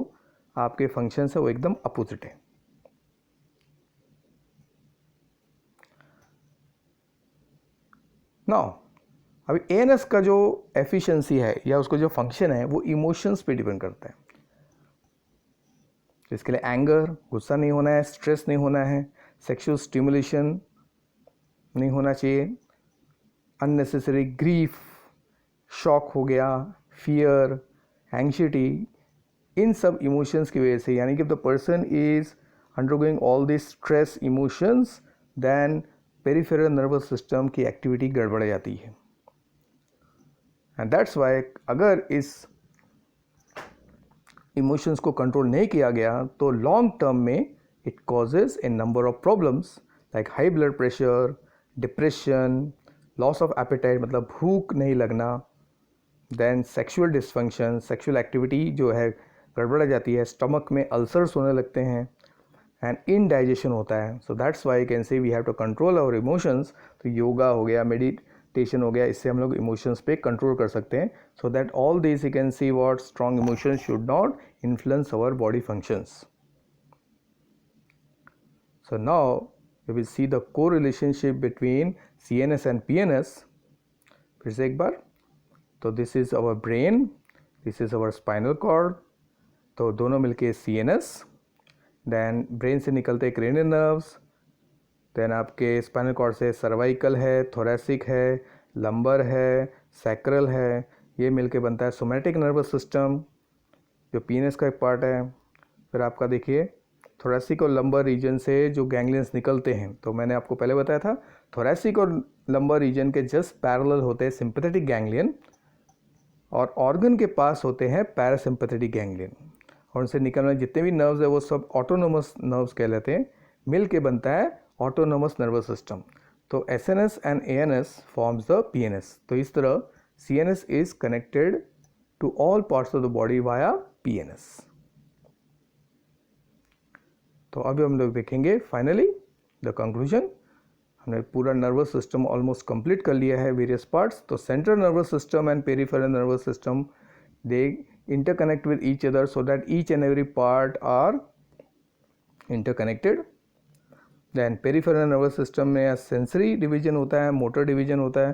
आपके फंक्शंस है वो एकदम अपोजिट है। नाउ अभी एएनएस का जो एफिशिएंसी है या उसका जो फंक्शन है वो इमोशंस पे डिपेंड करता है। इसके लिए एंगर, गुस्सा नहीं होना है, स्ट्रेस नहीं होना है, सेक्सुअल स्टिमुलेशन नहीं होना चाहिए, अननेसेसरी ग्रीफ, शॉक हो गया, फियर, एंग्जाइटी, इन सब इमोशंस की वजह से, यानी कि the person is undergoing all this stress emotions, then peripheral nervous system की एक्टिविटी गड़बड़ जाती है। एंड दैट्स वाई अगर इस इमोशंस को कंट्रोल नहीं किया गया तो लॉन्ग टर्म में it causes a number of problems like high blood pressure, depression, loss of appetite मतलब भूख नहीं लगना, then sexual dysfunction, sexual activity जो है गड़बड़ा जाती है, स्टमक में अल्सर्स होने लगते हैं, एंड इनडाइजेशन होता है. So that's why can say we have to control our emotions. तो योगा हो गया, मेडिटेशन हो गया, इससे हम लोग इमोशंस पे कंट्रोल कर सकते हैं. So that all this you can see what strong emotions should not influence our body functions. So now we will see the co-relationship between CNS and PNS. फिर से एक बार. तो this is our brain, this is our spinal cord. तो दोनों मिलके CNS. Then brain से निकलते cranial nerves. Then आपके spinal cord से cervical है, thoracic है, lumbar है, sacral है. ये मिलके बनता है somatic nervous system, जो PNS का एक पार्ट है. फिर आपका देखिए थोरेसिक और लंबर रीजन से जो गैंग्लियंस निकलते हैं, तो मैंने आपको पहले बताया था थोरेसिक और लंबर रीजन के जस्ट पैरेलल होते हैं सिंपैथेटिक गैंग्लियन, और ऑर्गन के पास होते हैं पैरासिम्पैथेटिक गैंग्लियन, और उनसे निकलने वाले जितने भी नर्व्स है वो सब ऑटोनोमस नर्व्स कहलाते हैं. मिल के बनता है ऑटोनोमस नर्वस सिस्टम. तो SNS and ANS forms the PNS. तो इस तरह CNS is connected to all parts of the body via PNS. तो अभी हम लोग देखेंगे फाइनली द कंक्लूजन. हमने पूरा नर्वस सिस्टम ऑलमोस्ट कंप्लीट कर लिया है, वेरियस पार्ट्स. तो central nervous system and peripheral nervous system they interconnect with each other so that each and every part are interconnected. Then peripheral nervous system में सेंसरी डिवीजन होता है, मोटर डिवीजन होता है.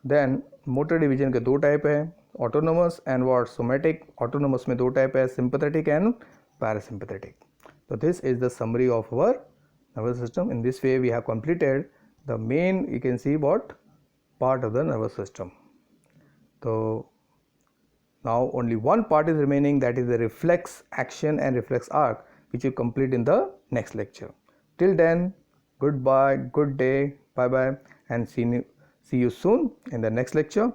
देन मोटर डिवीजन के दो टाइप है, ऑटोनोमस एंड व्हाट सोमैटिक. ऑटोनोमस में दो टाइप है, सिंपैथेटिक एंड पैरासिम्पैथेटिक. तो this is the summary of our nervous system. In this way we have completed the main you can see what part of the nervous system. तो now only one part is remaining, that is the reflex action and reflex arc, which you complete in the next lecture. Till then, goodbye, good day, bye bye, and see you soon in the next lecture.